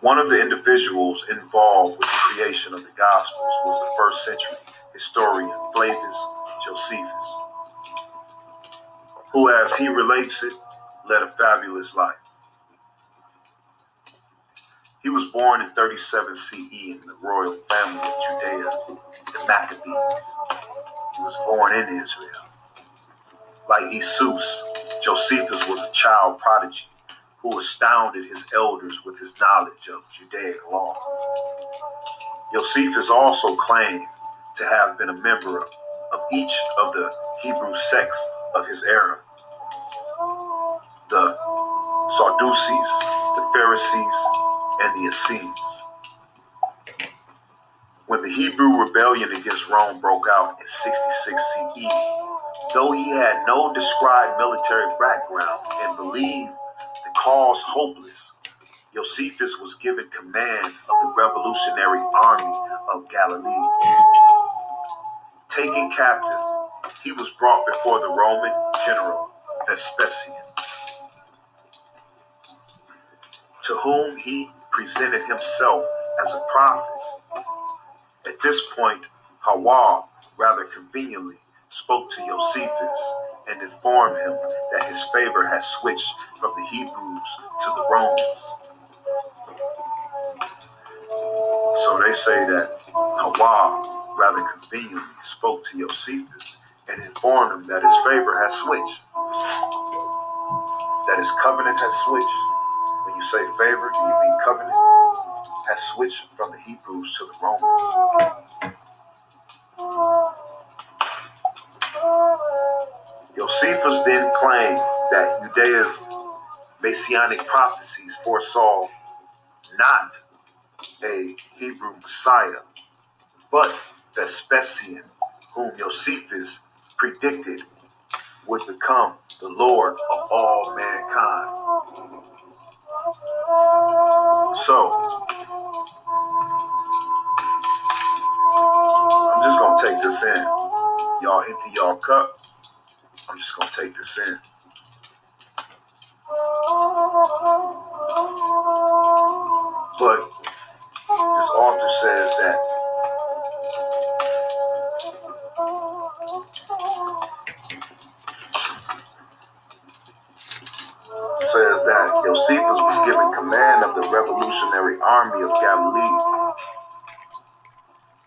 One of the individuals involved with the creation of the Gospels was the first century historian Flavius Josephus, who, as he relates it, led a fabulous life. He was born in 37 CE in the royal family of Judea, the Maccabees. He was born in Israel. Like Jesus, Josephus was a child prodigy who astounded his elders with his knowledge of Judaic law. Josephus also claimed to have been a member of each of the Hebrew sects of his era: the Sadducees, the Pharisees, and the Essenes. When the Hebrew rebellion against Rome broke out in 66 CE, though he had no described military background and believed the cause hopeless, Josephus was given command of the revolutionary army of Galilee. Taken captive, he was brought before the Roman general Vespasian, to whom he presented himself as a prophet. At this point, Hawa rather conveniently spoke to Josephus and informed him that his favor had switched from the Hebrews to the Romans. So they say that Hawa rather conveniently spoke to Josephus and informed him that his favor has switched, that his covenant has switched. When you say favor, do you mean covenant? Has switched from the Hebrews to the Romans. Josephus then claimed that Judaism, Messianic prophecies foresaw not a Hebrew Messiah, but Vespasian, whom Josephus predicted would become the Lord of all mankind. So, I'm just going to take this in. Y'all empty y'all cup. I'm just going to take this in. But this author says that Josephus was given command of the revolutionary army of Galilee.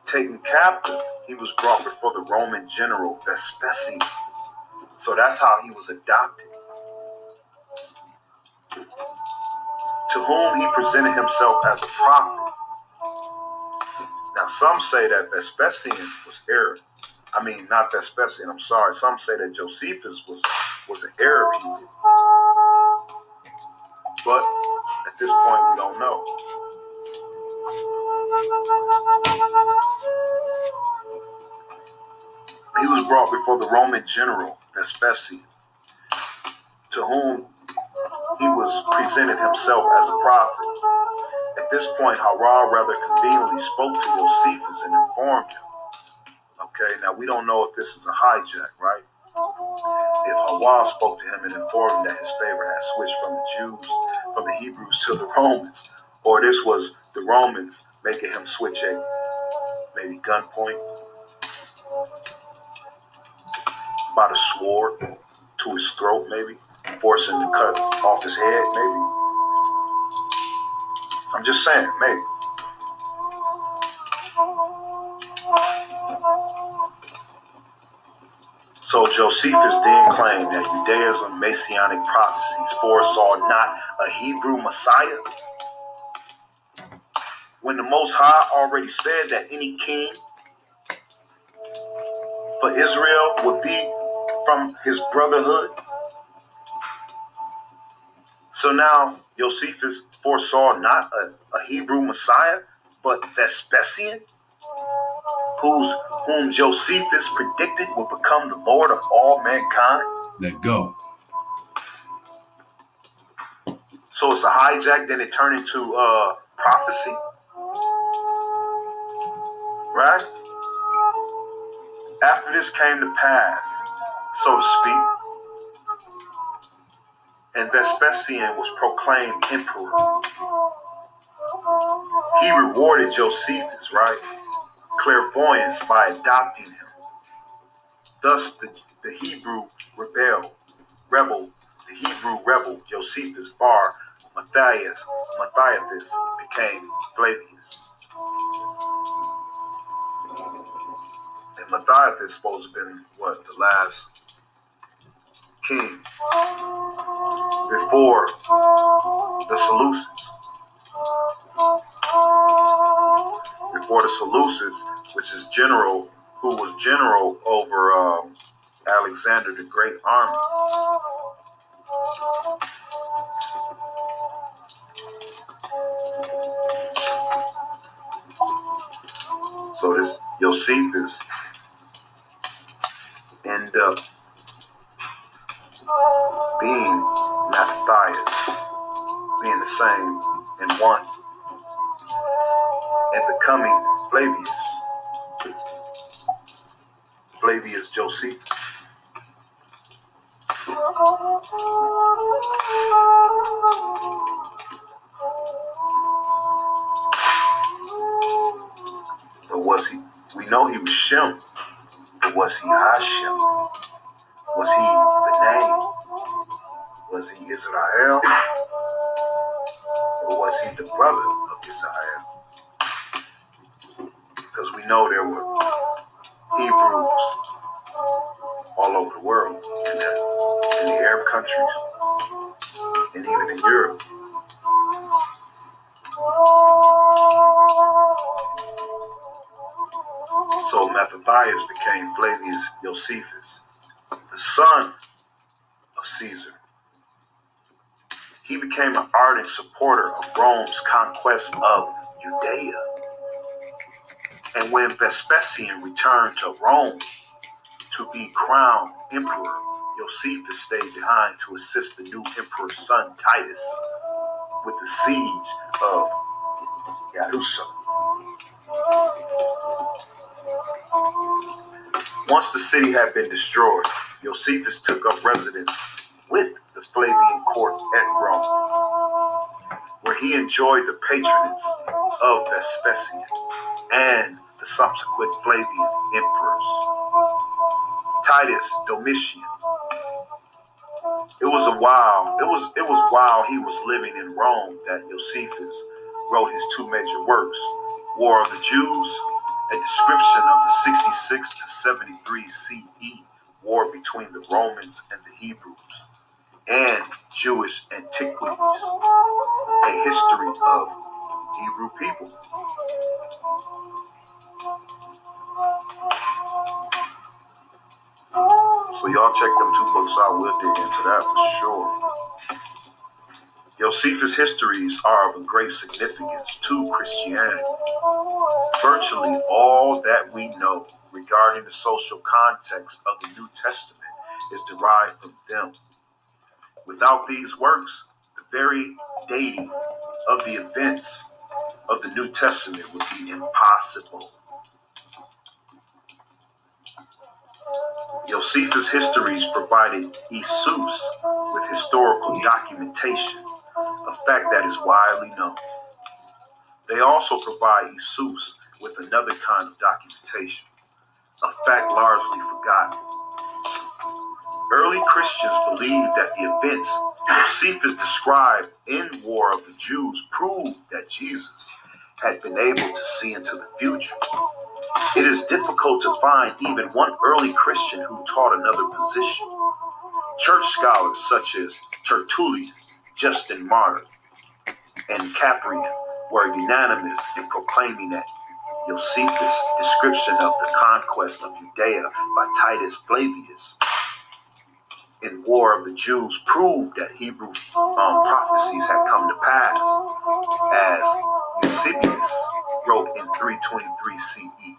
Taken captive, he was brought before the Roman general Vespasian. So that's how he was adopted. To whom he presented himself as a prophet. Now some say that Vespasian was Arab. Not Vespasian, I'm sorry. Some say that Josephus was an Arab Hebrew. But at this point, we don't know. He was brought before the Roman general Vespasian, to whom he was presented himself as a prophet. At this point, Hara rather conveniently spoke to Josephus and informed him. Okay, now we don't know if this is a hijack, right? If Hawa spoke to him and informed him that his favor had switched from the Hebrews to the Romans, or this was the Romans making him switch at maybe gunpoint, by the sword to his throat, maybe forcing to cut off his head, maybe. I'm just saying, maybe. So Josephus then claimed that Judaism, Messianic prophecies foresaw not a Hebrew Messiah, when the Most High already said that any king for Israel would be from his brotherhood. So now Josephus foresaw not a Hebrew Messiah, But Vespasian, whom Josephus predicted would become the Lord of all mankind. Let go. So it's a hijack, then it turned into prophecy, right? After this came to pass, so to speak, and Vespasian was proclaimed emperor. He rewarded Josephus, right? Clairvoyance by adopting him. Thus, the Hebrew rebel Josephus Bar Matthias became Flavius. And Matthias is supposed to have been the last king before the Seleucids. Before the Seleucids, which is who was general over Alexander the Great army. So this Josephus ended up being Matthias, being the same in one, and becoming Flavius Josephus. But was he? We know he was Shem, but was he Hashem? Was he the name? Was he Israel? Or was he the brother of Israel? Because we know there were Hebrews all over the world, in the Arab countries, and even in Europe. So Matthias became Flavius Josephus, the son of Caesar. He became an ardent supporter of Rome's conquest of Judea. And when Vespasian returned to Rome to be crowned emperor, Josephus stayed behind to assist the new emperor's son Titus with the siege of Jerusalem. Once the city had been destroyed, Josephus took up residence with the Flavian court at Rome, where he enjoyed the patronage of Vespasian and the subsequent Flavian emperors. Titus Domitian. It was while he was living in Rome that Josephus wrote his two major works, War of the Jews, a description of the 66 to 73 CE war between the Romans and the Hebrews, and Jewish Antiquities, a history of Hebrew people. So y'all check them two books out. We'll dig into that for sure. Josephus' histories are of a great significance to Christianity. Virtually all that we know regarding the social context of the New Testament is derived from them. Without these works, the very dating of the events of the New Testament would be impossible. Josephus' histories provided Isus with historical documentation, a fact that is widely known. They also provide Isus with another kind of documentation, a fact largely forgotten. Early Christians believed that the events Josephus described in War of the Jews proved that Jesus had been able to see into the future. It is difficult to find even one early Christian who taught another position. Church scholars such as Tertullian, Justin Martyr, and Caprian were unanimous in proclaiming that Josephus' description of the conquest of Judea by Titus Flavius in War of the Jews proved that Hebrew prophecies had come to pass, as Eusebius wrote in 323 CE.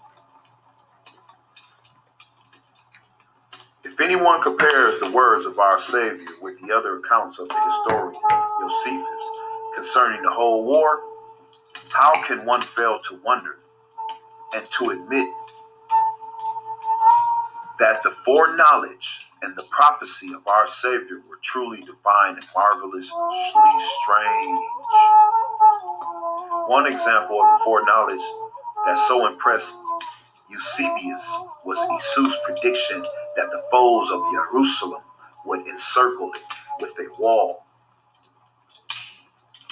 If anyone compares the words of our Savior with the other accounts of the historian Josephus concerning the whole war, how can one fail to wonder and to admit that the foreknowledge and the prophecy of our Savior were truly divine and marvelously strange? One example of the foreknowledge that so impressed Eusebius was Esau's prediction that the foes of Jerusalem would encircle it with a wall,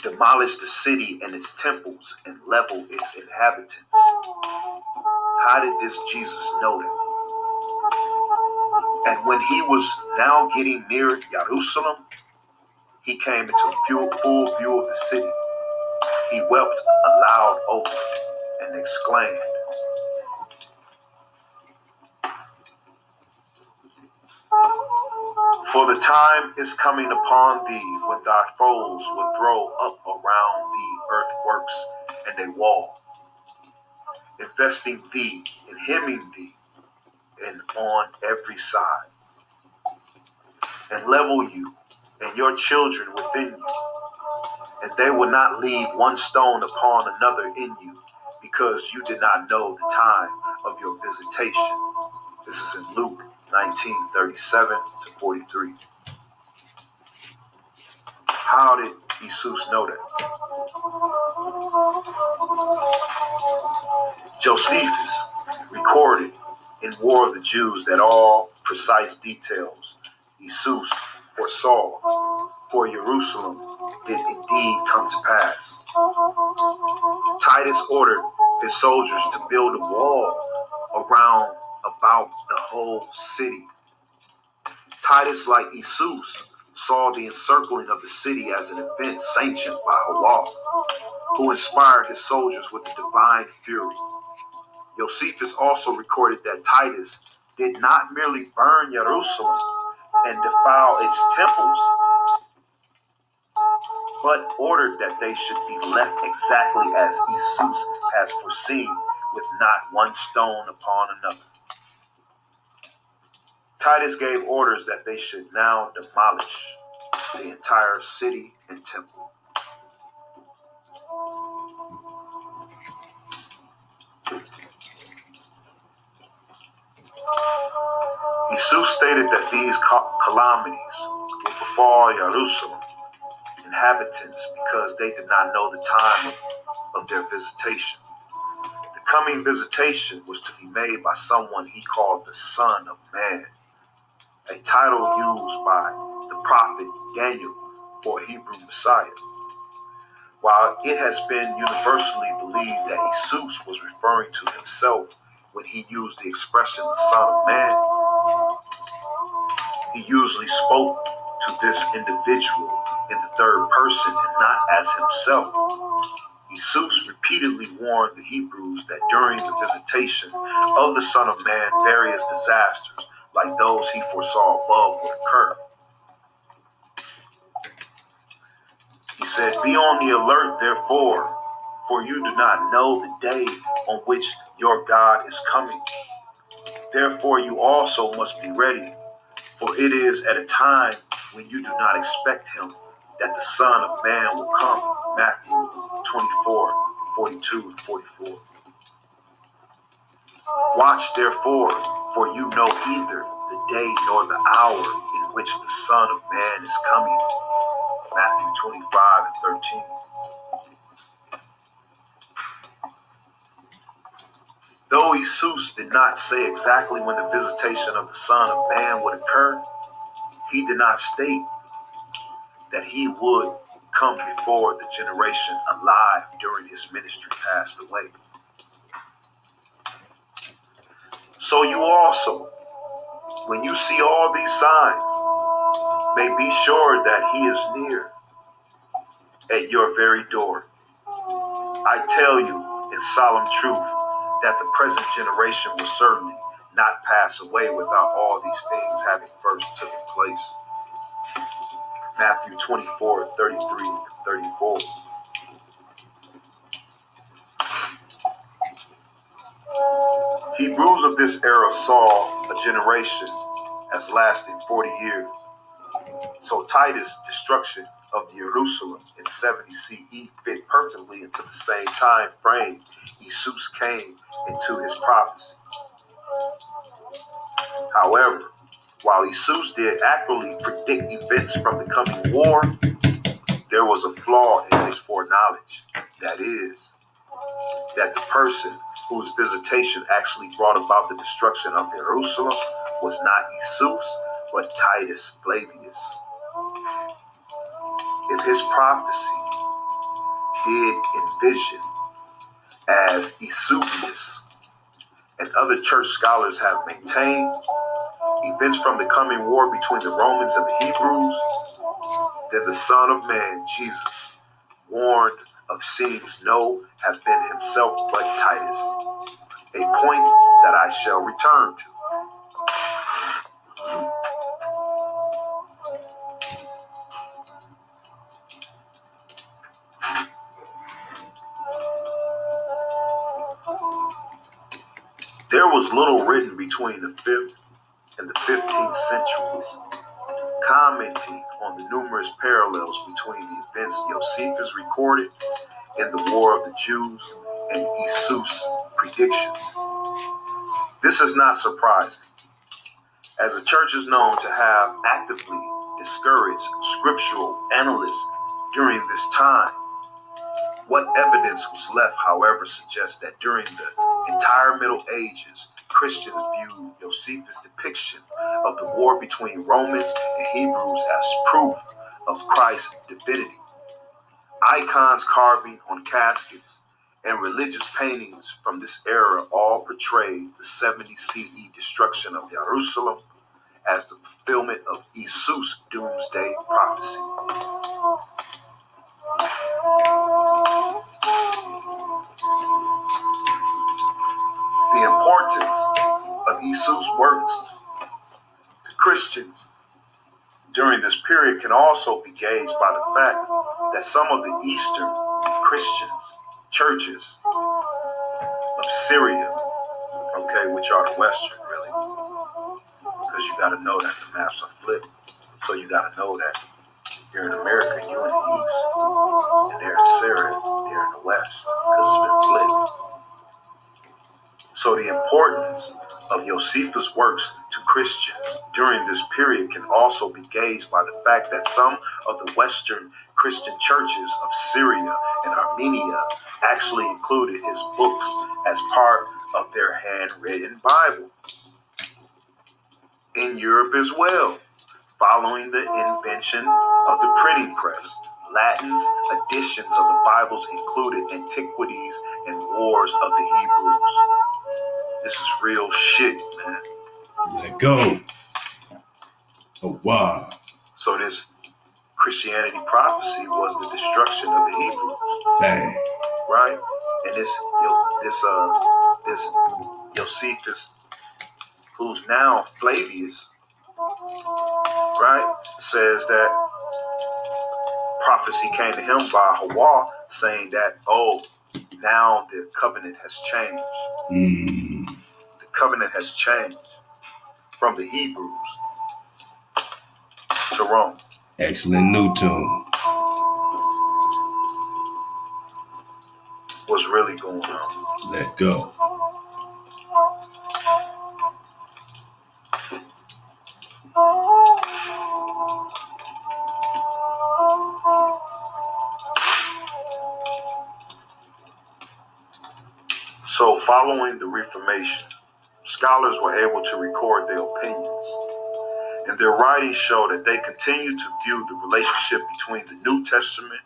demolish the city and its temples, and level its inhabitants. How did this Jesus know that? And when he was now getting near Jerusalem, he came into full view of the city. He wept aloud over it and exclaimed, "For the time is coming upon thee when thy foes will throw up around thee earthworks and a wall, investing thee and hemming thee and on every side, and level you and your children within you, and they will not leave one stone upon another in you, because you did not know the time of your visitation." This is in Luke 19:37-43. How did Jesus know that? Josephus recorded in War of the Jews that all precise details Jesus foresaw for Jerusalem did indeed come to pass. Titus ordered his soldiers to build a wall around about the whole city. Titus, like Jesus, saw the encircling of the city as an event sanctioned by Allah, who inspired his soldiers with a divine fury. Josephus also recorded that Titus did not merely burn Jerusalem and defile its temples, but ordered that they should be left exactly as Jesus has foreseen, with not one stone upon another. Titus gave orders that they should now demolish the entire city and temple. Jesus stated that these calamities would befall Jerusalem inhabitants because they did not know the time of their visitation. The coming visitation was to be made by someone he called the Son of Man, a title used by the prophet Daniel for a Hebrew Messiah. While it has been universally believed that Jesus was referring to himself when he used the expression the Son of Man, he usually spoke to this individual in the third person and not as himself. Jesus repeatedly warned the Hebrews that during the visitation of the Son of Man, various disasters like those he foresaw above would occur. He said, "Be on the alert, therefore, for you do not know the day on which your God is coming. Therefore you also must be ready, for it is at a time when you do not expect him that the Son of Man will come." Matthew 24:42-44. "Watch therefore, for you know neither the day nor the hour in which the Son of Man is coming." Matthew 25:13. Though Jesus did not say exactly when the visitation of the Son of Man would occur, he did not state that he would come before the generation alive during his ministry passed away. So you also, when you see all these signs, may be sure that he is near at your very door. I tell you in solemn truth that the present generation will certainly not pass away without all these things having first taken place. Matthew 24:33-34. Hebrews of this era saw a generation as lasting 40 years. So Titus' destruction of Jerusalem in 70 CE fit perfectly into the same time frame Jesus came into his prophecy. However, while Jesus did accurately predict events from the coming war, there was a flaw in his foreknowledge. That is, that the person whose visitation actually brought about the destruction of Jerusalem was not Jesus, but Titus Flavius. If his prophecy did envision, as Eusebius and other church scholars have maintained, events from the coming war between the Romans and the Hebrews, then the Son of Man, Jesus, warned of seems no have been himself but Titus, a point that I shall return to. There was little written between the 5th and the 15th centuries, commenting on the numerous parallels between the events Josephus recorded in the War of the Jews and Jesus' predictions. This is not surprising, as the church is known to have actively discouraged scriptural analysts during this time. What evidence was left, however, suggests that during the entire Middle Ages, Christians viewed Josephus' depiction of the war between Romans and Hebrews as proof of Christ's divinity. Icons carving on caskets and religious paintings from this era all portrayed the 70 CE destruction of Jerusalem as the fulfillment of Jesus' doomsday prophecy. The importance of Jesus' works to Christians during this period can also be gauged by the fact that some of the Eastern Christians, churches of Syria, which are the Western, really, because you got to know that the maps are flipped. So you got to know that you're in America, you're in the East, and they're in Syria, they're in the West, because it's been flipped. So the importance of Josephus' works to Christians during this period can also be gauged by the fact that some of the Western Christian churches of Syria and Armenia actually included his books as part of their handwritten Bible. In Europe as well, following the invention of the printing press, Latin's editions of the Bibles included antiquities and wars of the Hebrews. This is real shit, man. Let go. Oh, wow. So this Christianity prophecy was the destruction of the Hebrews. Bang. Right? And this Josephus, who's now Flavius, right, says that prophecy came to him by Hawa, saying that, now the covenant has changed. The covenant has changed from the Hebrews to Rome. Excellent new tune. What's really going on? Let go. So following the Reformation, scholars were able to record their opinions, and their writings show that they continued to view the relationship between the New Testament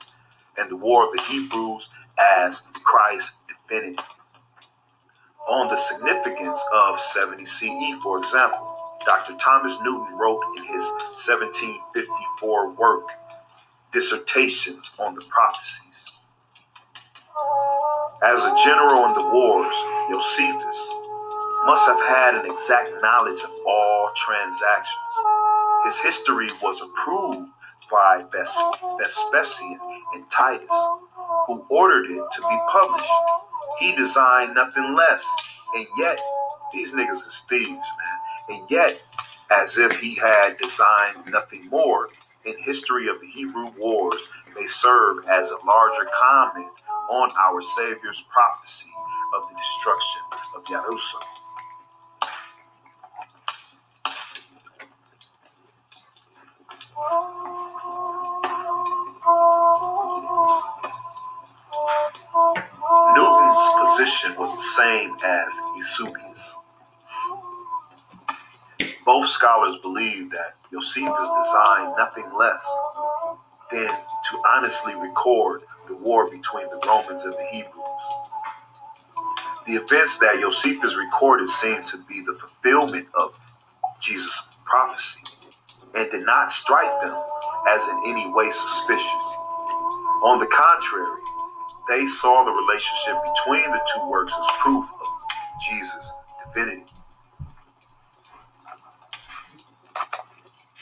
and the War of the Hebrews as Christ's divinity. On the significance of 70 CE, for example, Dr. Thomas Newton wrote in his 1754 work, Dissertations on the Prophecies. As a general in the wars, Josephus must have had an exact knowledge of all transactions. His history was approved by Vespasian and Titus, who ordered it to be published. He designed nothing less, and yet These niggas is thieves, man. And yet, as if he had designed nothing more, in history of the Hebrew wars, they serve as a larger comment on our Savior's prophecy of the destruction of Jerusalem. Newton's position was the same as Eusebius. Both scholars believe that Josephus designed nothing less than to honestly record the war between the Romans and the Hebrews. The events that Josephus recorded seemed to be the fulfillment of Jesus' prophecy and did not strike them as in any way suspicious. On the contrary, they saw the relationship between the two works as proof of Jesus' divinity.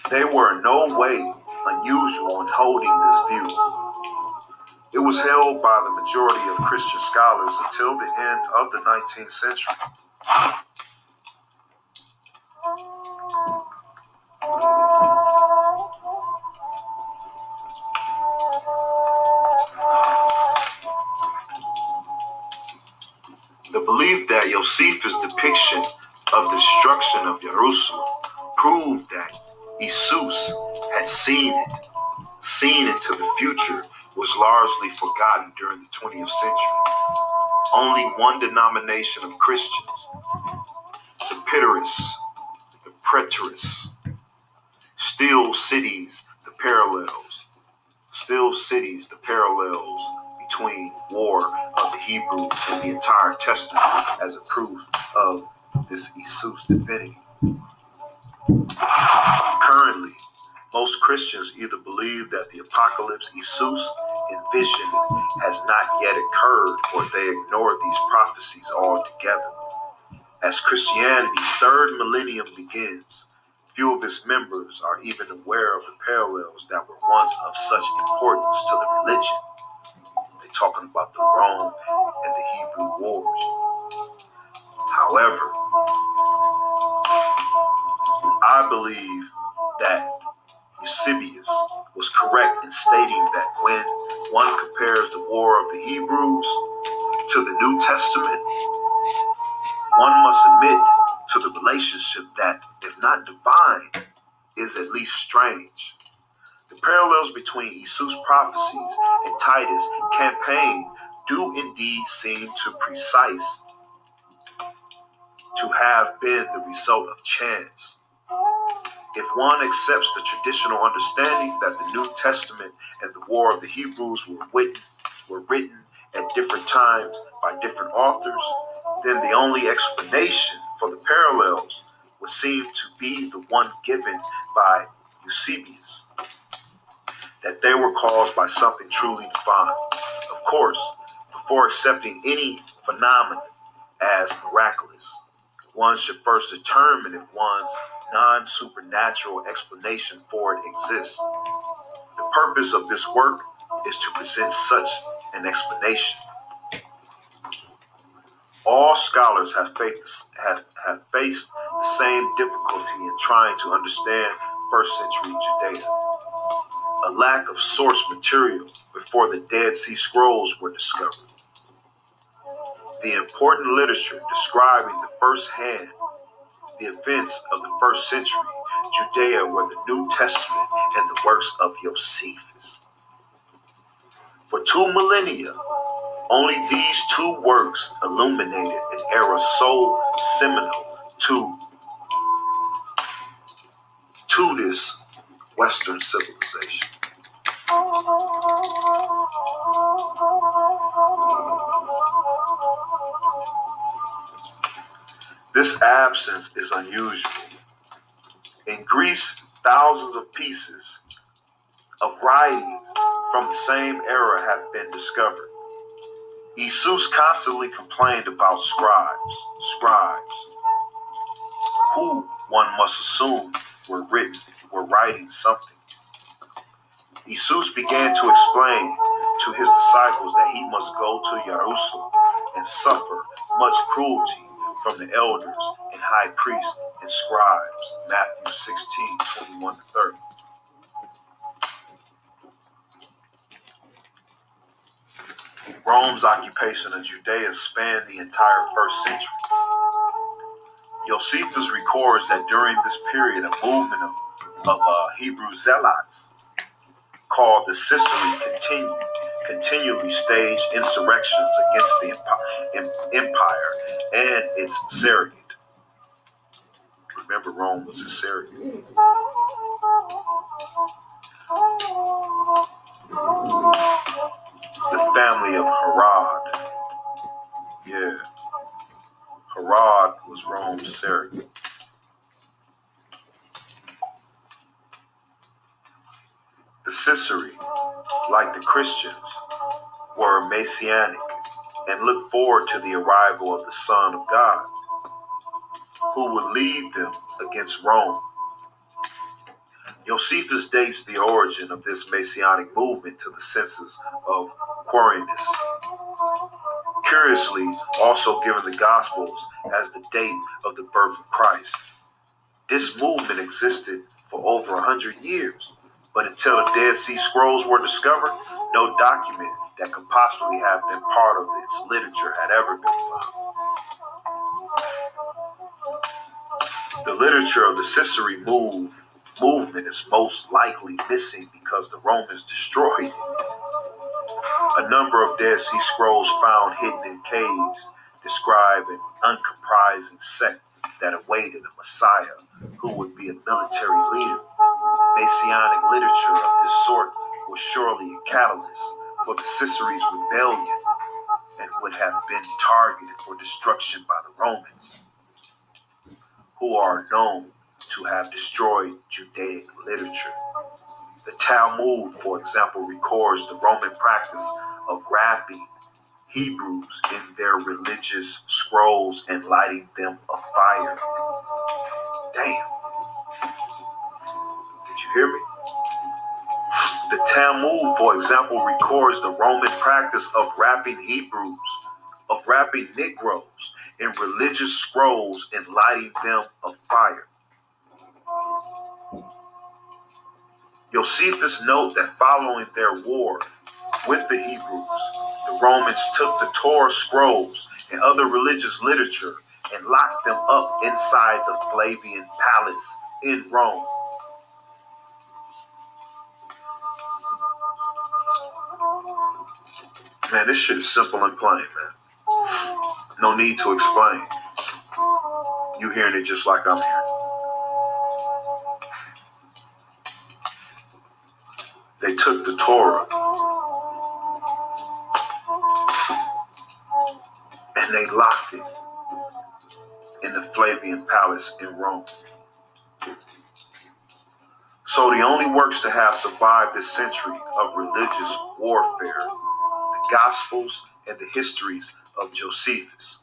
They were in no way unusual in holding this view. It was held by the majority of Christian scholars until the end of the 19th century. The belief that Josephus' depiction of the destruction of Jerusalem proved that Jesus had seen into the future, was largely forgotten during the 20th century. Only one denomination of Christians, the preterists, still sees the parallels between war of the Hebrews and the entire Testament as a proof of this Jesus divinity. Currently, most Christians either believe that the apocalypse Jesus envisioned has not yet occurred, or they ignore these prophecies altogether. As Christianity's third millennium begins, few of its members are even aware of the parallels that were once of such importance to the religion. They're talking about the Rome and the Hebrew wars. However, I believe that Eusebius was correct in stating that when one compares the war of the Hebrews to the New Testament, one must admit to the relationship that, if not divine, is at least strange. The parallels between Jesus' prophecies and Titus' campaign do indeed seem to have been the result of chance. If one accepts the traditional understanding that the New Testament and the War of the Hebrews were written at different times by different authors, then the only explanation for the parallels would seem to be the one given by Eusebius, that they were caused by something truly divine. Of course, before accepting any phenomenon as miraculous, one should first determine if one's non-supernatural explanation for it exists. The purpose of this work is to present such an explanation. All scholars have faced the same difficulty in trying to understand first century Judea. A lack of source material before the Dead Sea Scrolls were discovered. The important literature describing the events of the first century Judea were the New Testament and the works of Josephus. For 2 millennia, only these 2 works illuminated an era so seminal to this Western civilization. This absence is unusual. In Greece, thousands of pieces of writing from the same era have been discovered. Jesus constantly complained about scribes, who one must assume were writing something. Jesus began to explain to his disciples that he must go to Jerusalem and suffer much cruelty from the elders and high priests and scribes. Matthew 16:21-30. Rome's occupation of Judea spanned the entire first century. Josephus records that during this period, a movement of Hebrew zealots called the Sicily continually staged insurrections against the empire and its surrogate. Remember, Rome was a surrogate. The family of Herod. Yeah, Herod was Rome's surrogate. The Sicily, like the Christians, were messianic and looked forward to the arrival of the Son of God, who would lead them against Rome. Josephus dates the origin of this messianic movement to the census of Quirinius, curiously also given the Gospels as the date of the birth of Christ. This movement existed for over 100 years, but until the Dead Sea Scrolls were discovered, no document that could possibly have been part of its literature had ever been found. The literature of the Sicily movement is most likely missing because the Romans destroyed it. A number of Dead Sea Scrolls found hidden in caves describe an uncomprising sect that awaited a Messiah who would be a military leader. Messianic literature of this sort was surely a catalyst for the Sicily's rebellion and would have been targeted for destruction by the Romans, who are known to have destroyed Judaic literature. The Talmud, for example, records the Roman practice of wrapping Hebrews in their religious scrolls and lighting them afire. Damn. Did you hear me? The Talmud, for example, records the Roman practice of wrapping Negroes in religious scrolls and lighting them afire. Josephus notes that following their war with the Hebrews, the Romans took the Torah scrolls and other religious literature and locked them up inside the Flavian palace in Rome. Man, this shit is simple and plain, man. No need to explain. You hearing it just like I'm hearing. They took the Torah and they locked it in the Flavian palace in Rome. So the only works to have survived this century of religious warfare, the Gospels and the histories of Josephus,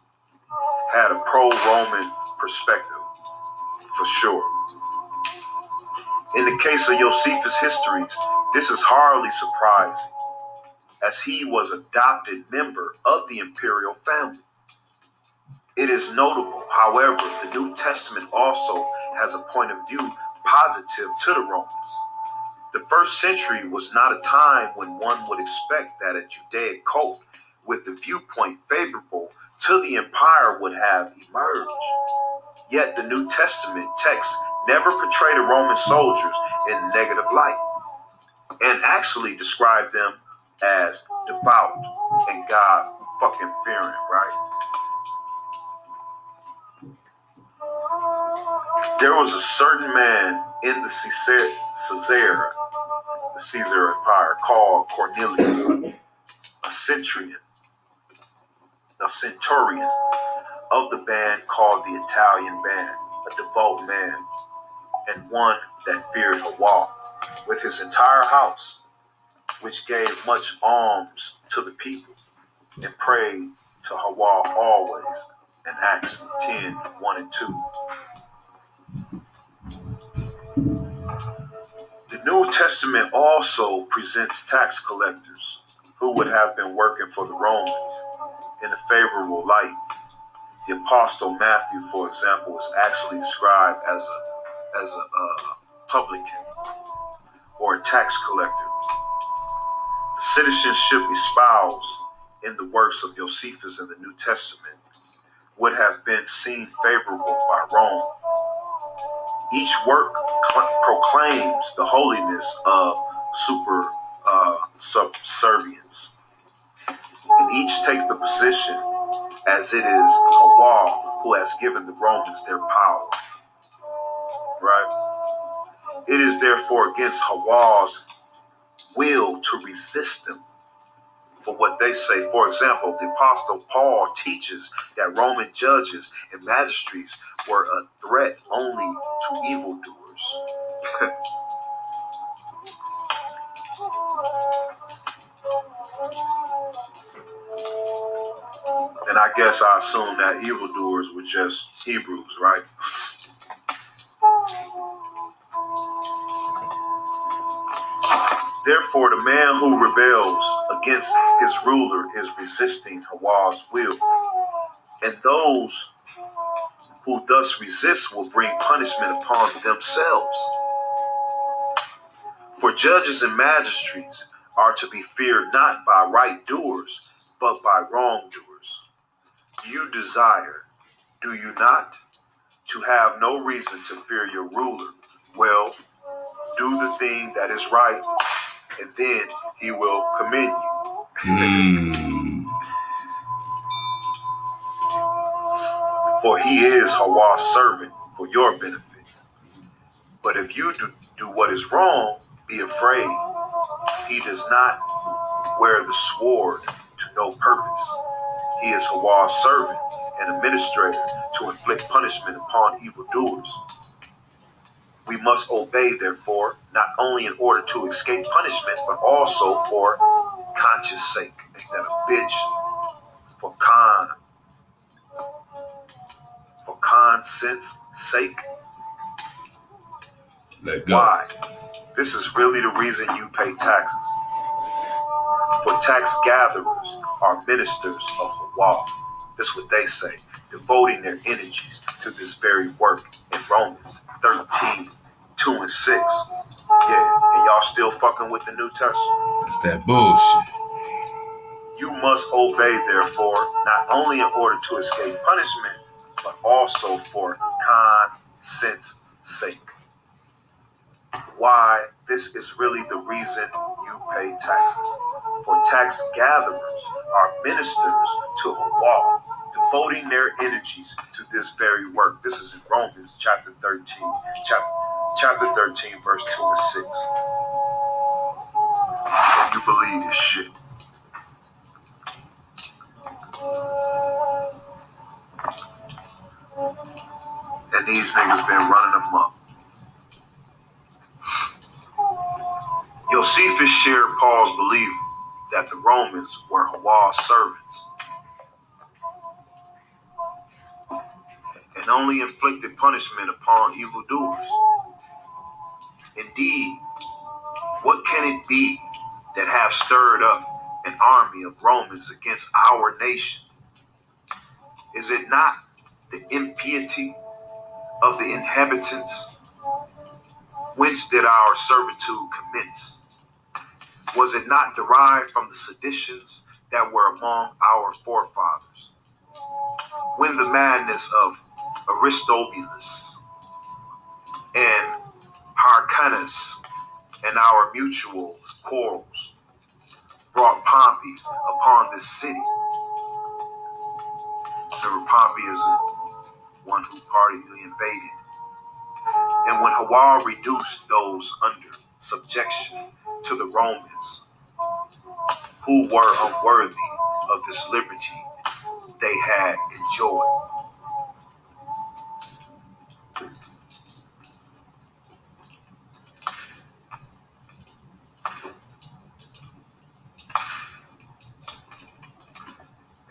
had a pro-Roman perspective, for sure. In the case of Josephus' histories, this is hardly surprising, as he was an adopted member of the imperial family. It is notable, however, the New Testament also has a point of view positive to the Romans. The first century was not a time when one would expect that a Judaic cult with the viewpoint favorable to the empire would have emerged. Yet the New Testament texts never portray the Roman soldiers in negative light, and actually describe them as devout and God fucking fearing, right? There was a certain man in the Caesar Empire called Cornelius, a centurion of the band called the Italian Band, a devout man, and one that feared Allah with his entire house, which gave much alms to the people and prayed to Allah always, in Acts 10, 1 and 2. The New Testament also presents tax collectors who would have been working for the Romans in a favorable light. The Apostle Matthew, for example, is actually described as a publican or a tax collector. The citizenship espoused in the works of Josephus in the New Testament would have been seen favorable by Rome. Each work proclaims the holiness of subservience, and each takes the position as it is Hawa who has given the Romans their power. Right? It is therefore against Hawa's will to resist them for what they say. For example, the Apostle Paul teaches that Roman judges and magistrates were a threat only to evildoers. And I guess I assume that evildoers were just Hebrews, right? Therefore, the man who rebels against his ruler is resisting Hawa's will. And those who thus resist will bring punishment upon themselves. For judges and magistrates are to be feared not by right doers, but by wrongdoers. You desire, do you not, to have no reason to fear your ruler? Well, do the thing that is right, and then he will commend you. For he is Hawa's servant for your benefit. But if you do what is wrong, be afraid. He does not wear the sword to no purpose. He is Hawa's servant and administrator to inflict punishment upon evildoers. We must obey, therefore, not only in order to escape punishment, but also for conscience sake. Ain't that a bitch? For conscience sake. Let go. Why? This is really the reason you pay taxes. For tax gatherers are ministers of Hawa. That's what they say, devoting their energies to this very work in Romans 13, 2 and 6. Yeah, and y'all still fucking with the New Testament. It's that bullshit. You must obey, therefore, not only in order to escape punishment, but also for conscience sake. Why? This is really the reason you pay taxes. For tax gatherers are ministers to Hawa, devoting their energies to this very work. This is in Romans chapter 13, chapter 13, verse 2 and 6. You believe this shit. And these niggas been running them up. Josephus shared Paul's belief that the Romans were Hawa's servants and only inflicted punishment upon evildoers. Indeed, what can it be that have stirred up an army of Romans against our nation? Is it not the impiety of the inhabitants? Whence did our servitude commence? Was it not derived from the seditions that were among our forefathers? When the madness of Aristobulus and Hyrcanus and our mutual quarrels brought Pompey upon this city. Remember, Pompey is the one who partly invaded. And when Hawa reduced those under subjection to the Romans, who were unworthy of this liberty they had enjoyed.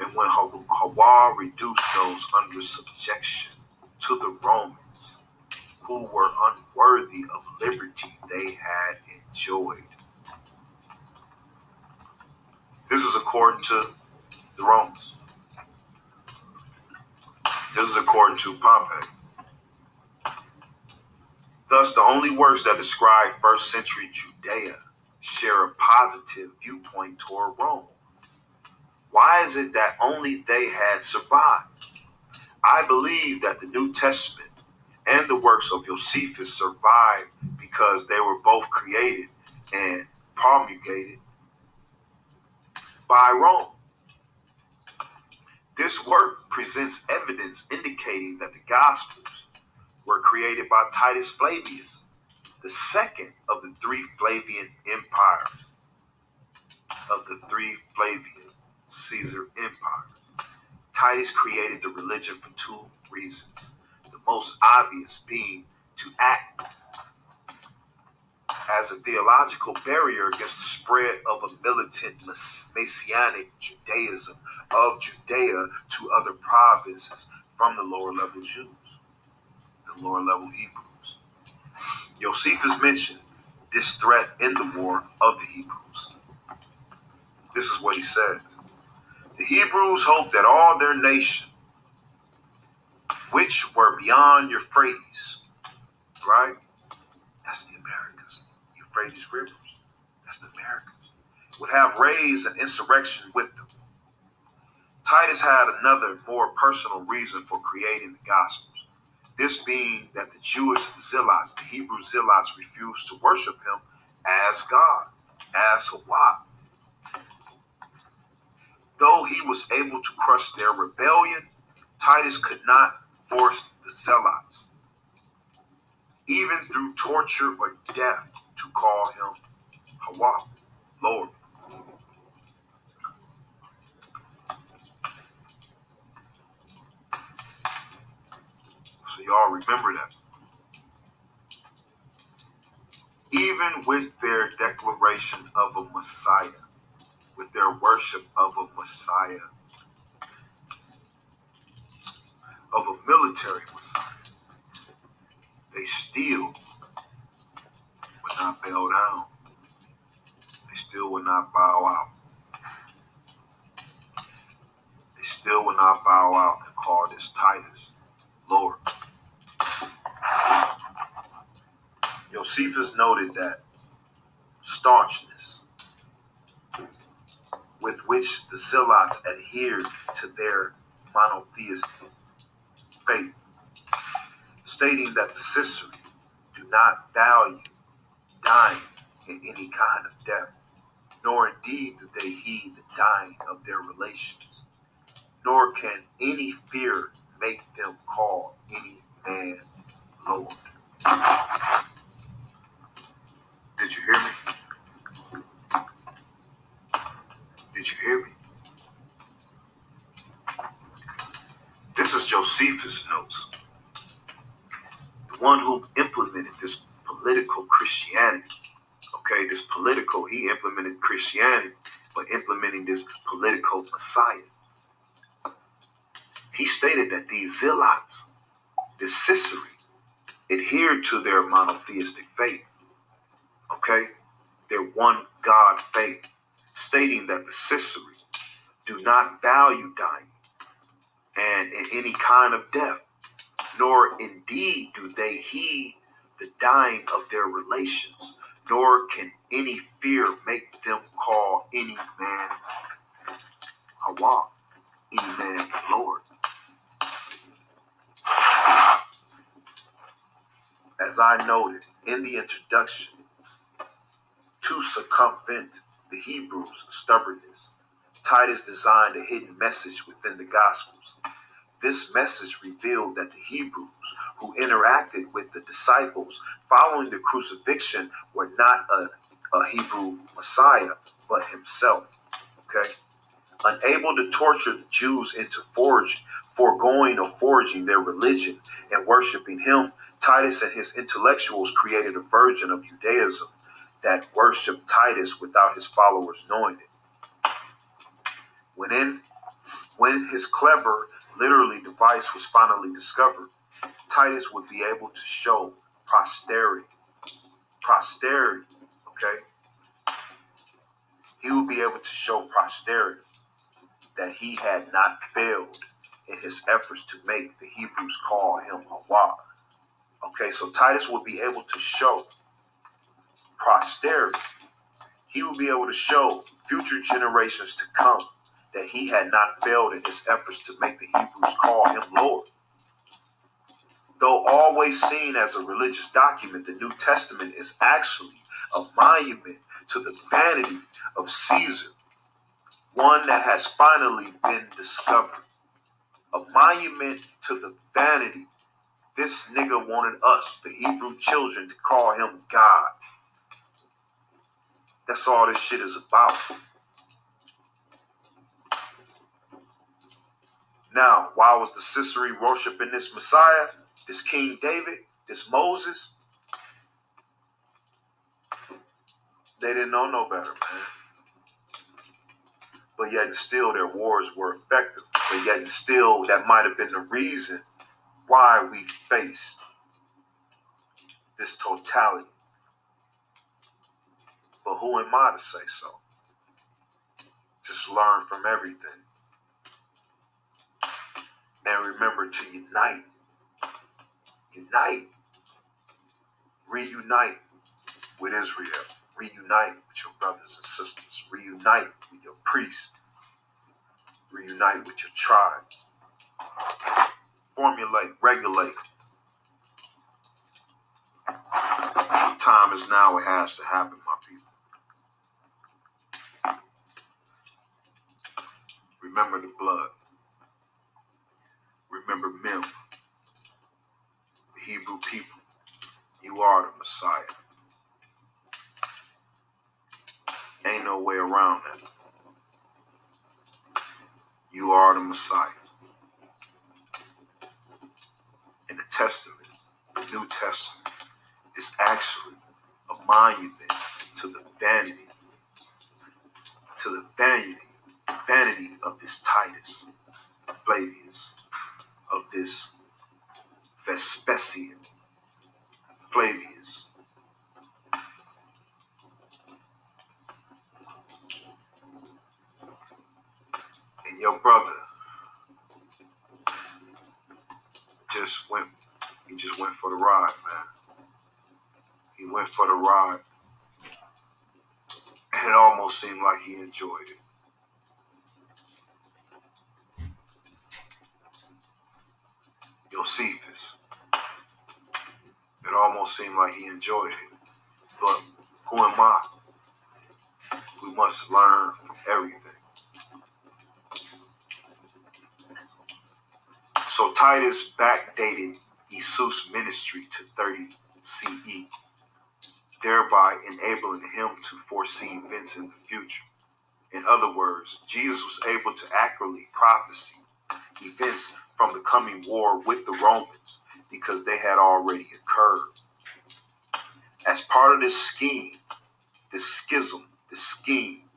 And when Hawa reduced those under subjection to the Romans, who were unworthy of liberty they had enjoyed. This is according to the Romans. This is according to Pompey. Thus, the only works that describe first century Judea share a positive viewpoint toward Rome. Why is it that only they had survived? I believe that the New Testament and the works of Josephus survived because they were both created and promulgated by Rome. This work presents evidence indicating that the Gospels were created by Titus Flavius, the second of the three Flavian empires, of the three Flavian Caesar empires. Titus created the religion for two reasons. The most obvious being to act as a theological barrier against the spread of a militant Messianic Judaism of Judea to other provinces from the lower level Jews, the lower level Hebrews. Josephus mentioned this threat in the War of the Hebrews. This is what he said. The Hebrews hoped that all their nation, which were beyond Euphrates, right? That's the Americas. Euphrates rivers. That's the Americas. Would have raised an insurrection with them. Titus had another, more personal reason for creating the Gospels. This being that the Jewish zealots, the Hebrew zealots, refused to worship him as God, as HaKhan. Though he was able to crush their rebellion, Titus could not force the zealots, even through torture or death, to call him HaKhan, Lord. So y'all remember that. Even with their declaration of a Messiah, with their worship of a Messiah, of a military Messiah, they still would not bow down. They still would not bow out. They still would not bow out and call this Titus Lord. Josephus noted that staunchness with which the zealots adhered to their monotheistic faith, stating that the Caesari do not value dying in any kind of death, nor indeed do they heed the dying of their relations, nor can any fear make them call any man Lord. Did you hear me? Did you hear me? This is Josephus' notes. The one who implemented this political Christianity. Okay, this political, he implemented Christianity, but implementing this political Messiah. He stated that these zealots, the Caesari, adhered to their monotheistic faith. Okay, their one God faith, stating that the Caesari do not value dying and in any kind of death, nor indeed do they heed the dying of their relations, nor can any fear make them call any man HaKhan, any man Lord. As I noted in the introduction, to circumvent the Hebrews' stubbornness, Titus designed a hidden message within the Gospels. This message revealed that the Hebrews who interacted with the disciples following the crucifixion were not a Hebrew Messiah, but himself. Okay? Unable to torture the Jews into foregoing or forging their religion and worshiping him, Titus and his intellectuals created a version of Judaism that worshiped Titus without his followers knowing it. When his clever literary device was finally discovered, Titus would be able to show posterity, okay? He would be able to show posterity that he had not failed in his efforts to make the Hebrews call him Allah. Okay, so Titus will be able to show posterity. He will be able to show future generations to come that he had not failed in his efforts to make the Hebrews call him Lord. Though always seen as a religious document, the New Testament is actually a monument to the vanity of Caesar, one that has finally been discovered. A monument to the vanity. This nigga wanted us, the Hebrew children, to call him God. That's all this shit is about. Now, why was the Sisera worshiping this Messiah, this King David, this Moses? They didn't know no better, man. But yet and still their wars were effective. But yet and still that might have been the reason why we faced this totality. But who am I to say so? Just learn from everything. And remember to unite. Unite. Reunite with Israel. Reunite with your brothers and sisters. Reunite with your priests. Reunite with your tribe. Formulate, regulate. The time is now, it has to happen, my people. Remember the blood. Remember Mim, the Hebrew people. You are the Messiah. Ain't no way around that. You are the Messiah. And the Testament, the New Testament, is actually a monument to the vanity of this Titus, Flavius, of this Vespasian, Flavius. And your brother just went for the ride, man. He went for the ride. And it almost seemed like he enjoyed it. Josephus. It almost seemed like he enjoyed it. But who am I? We must learn from everything. So Titus backdated Jesus' ministry to 30 CE, thereby enabling him to foresee events in the future. In other words, Jesus was able to accurately prophesy events from the coming war with the Romans because they had already occurred. As part of this scheme, this schism, this scheme,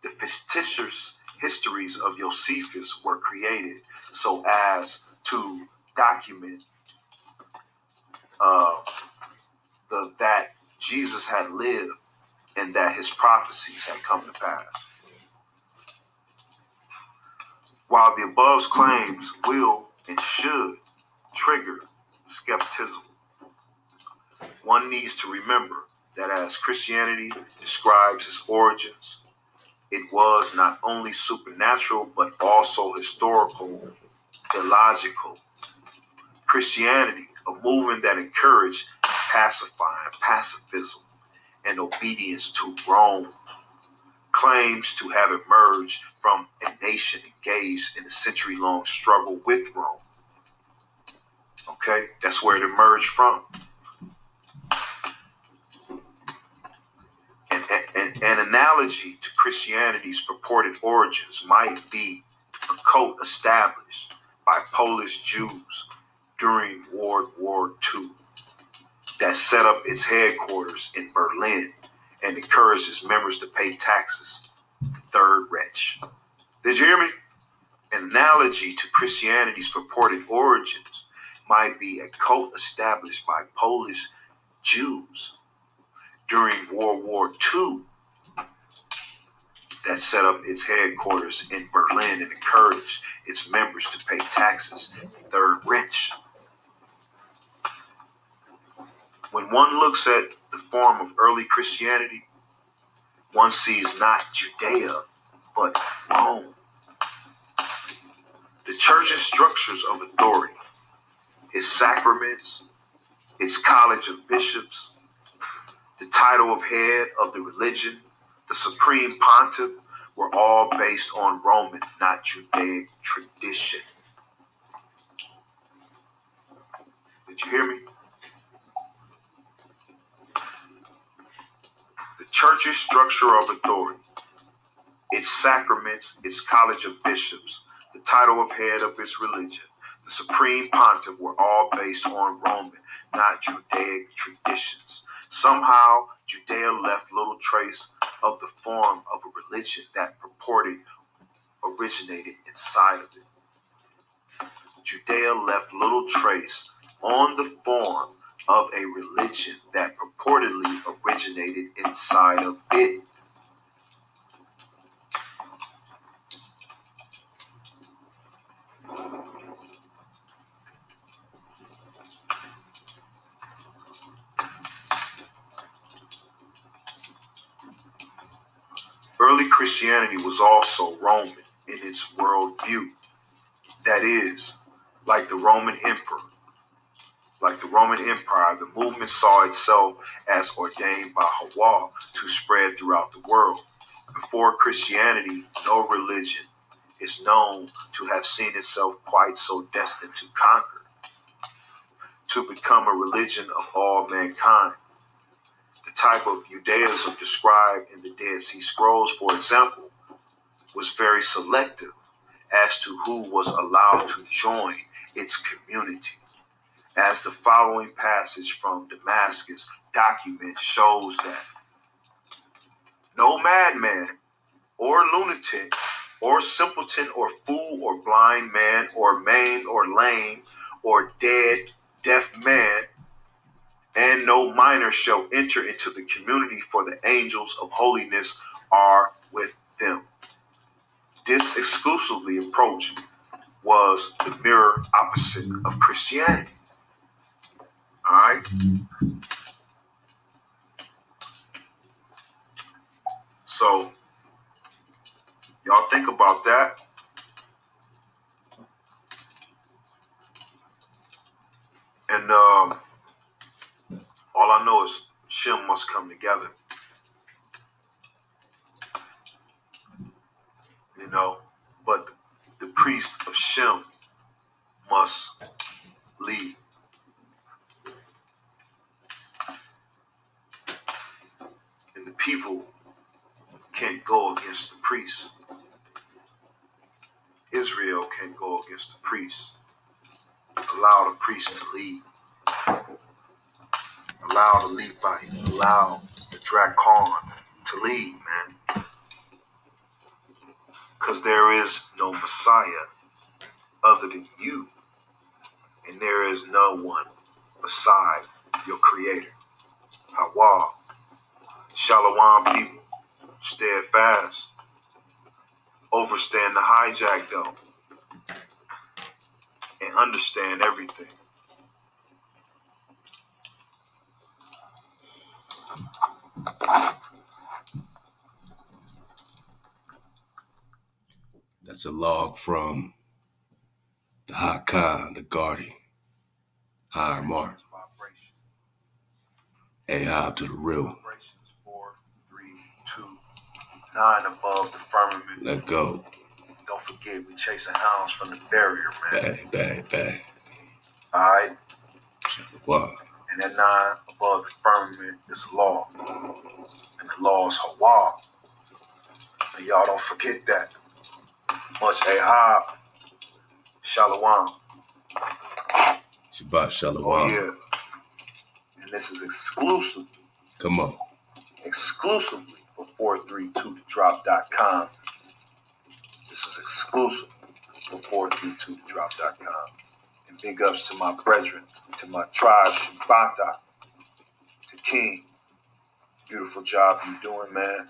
the fictitious histories of Josephus were created so as to document that Jesus had lived and that his prophecies had come to pass. While the above claims will and should trigger skepticism, one needs to remember that as Christianity describes its origins, it was not only supernatural but also historical, illogical. Christianity, a movement that encouraged pacifism and obedience to Rome, claims to have emerged from a nation engaged in a century-long struggle with Rome. Okay, that's where it emerged from. An analogy to Christianity's purported origins might be a cult established by Polish Jews during World War II that set up its headquarters in Berlin and encouraged its members to pay taxes to the Third Reich. Did you hear me? An analogy to Christianity's purported origins might be a cult established by Polish Jews during World War II that set up its headquarters in Berlin and encouraged its members to pay taxes. Third, rich. When one looks at the form of early Christianity, one sees not Judea, but Rome. The church's structures of authority, its sacraments, its college of bishops, the title of head of the religion, the supreme pontiff, were all based on Roman, not Judaic tradition. Did you hear me? The church's structure of authority, its sacraments, its college of bishops, the title of head of its religion, the supreme pontiff were all based on Roman, not Judaic traditions. Somehow, Judea left little trace of the form of a religion that purported originated inside of it. Judea left little trace on the form of a religion that purportedly originated inside of it. Early Christianity was also Roman in its worldview. That is, like the Roman Empire, the movement saw itself as ordained by Hawa to spread throughout the world. Before Christianity, no religion is known to have seen itself quite so destined to conquer, to become a religion of all mankind. The type of Judaism described in the Dead Sea Scrolls, for example, was very selective as to who was allowed to join its community. As the following passage from Damascus document shows that no madman or lunatic or simpleton or fool or blind man or maimed or lame or dead, deaf man, and no minor shall enter into the community, for the angels of holiness are with them. This exclusively approach was the mirror opposite of Christianity. All right? So, y'all think about that. And all I know is Shem must come together. You know, but the priest of Shem must lead. And the people can't go against the priest. Israel can't go against the priest. Allow the priest to lead. Allow the Levite, allow the Dracon to lead, man. Because there is no Messiah other than you. And there is no one beside your Creator. Hawa, ShaLaWam people, steadfast. Overstand the hijack though. And understand everything. That's a log from the HaKhan, the Guardian, Hiram, Ahab to the real. 4, 3, 2, 9 above the firmament. Let go. Don't forget, we chasing hounds from the barrier, man. Bang, bang, bang. All right? Wow. And that 9 above the firmament is law. And the law is Hawa. And y'all don't forget that. Much Ahab, ShaLaWam. ShaBat, ShaLaWam. Oh, yeah. And this is exclusive. Come on. Exclusively for 432thedrop.com. This is exclusive for 432thedrop.com. And big ups to my brethren, to my tribe, ShaBaTa, to King. Beautiful job you doing, man.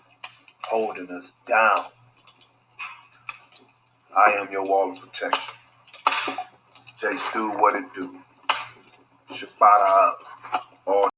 Holding us down. I am your wall of protection. J Stu, what it do? ShaBaTa up. All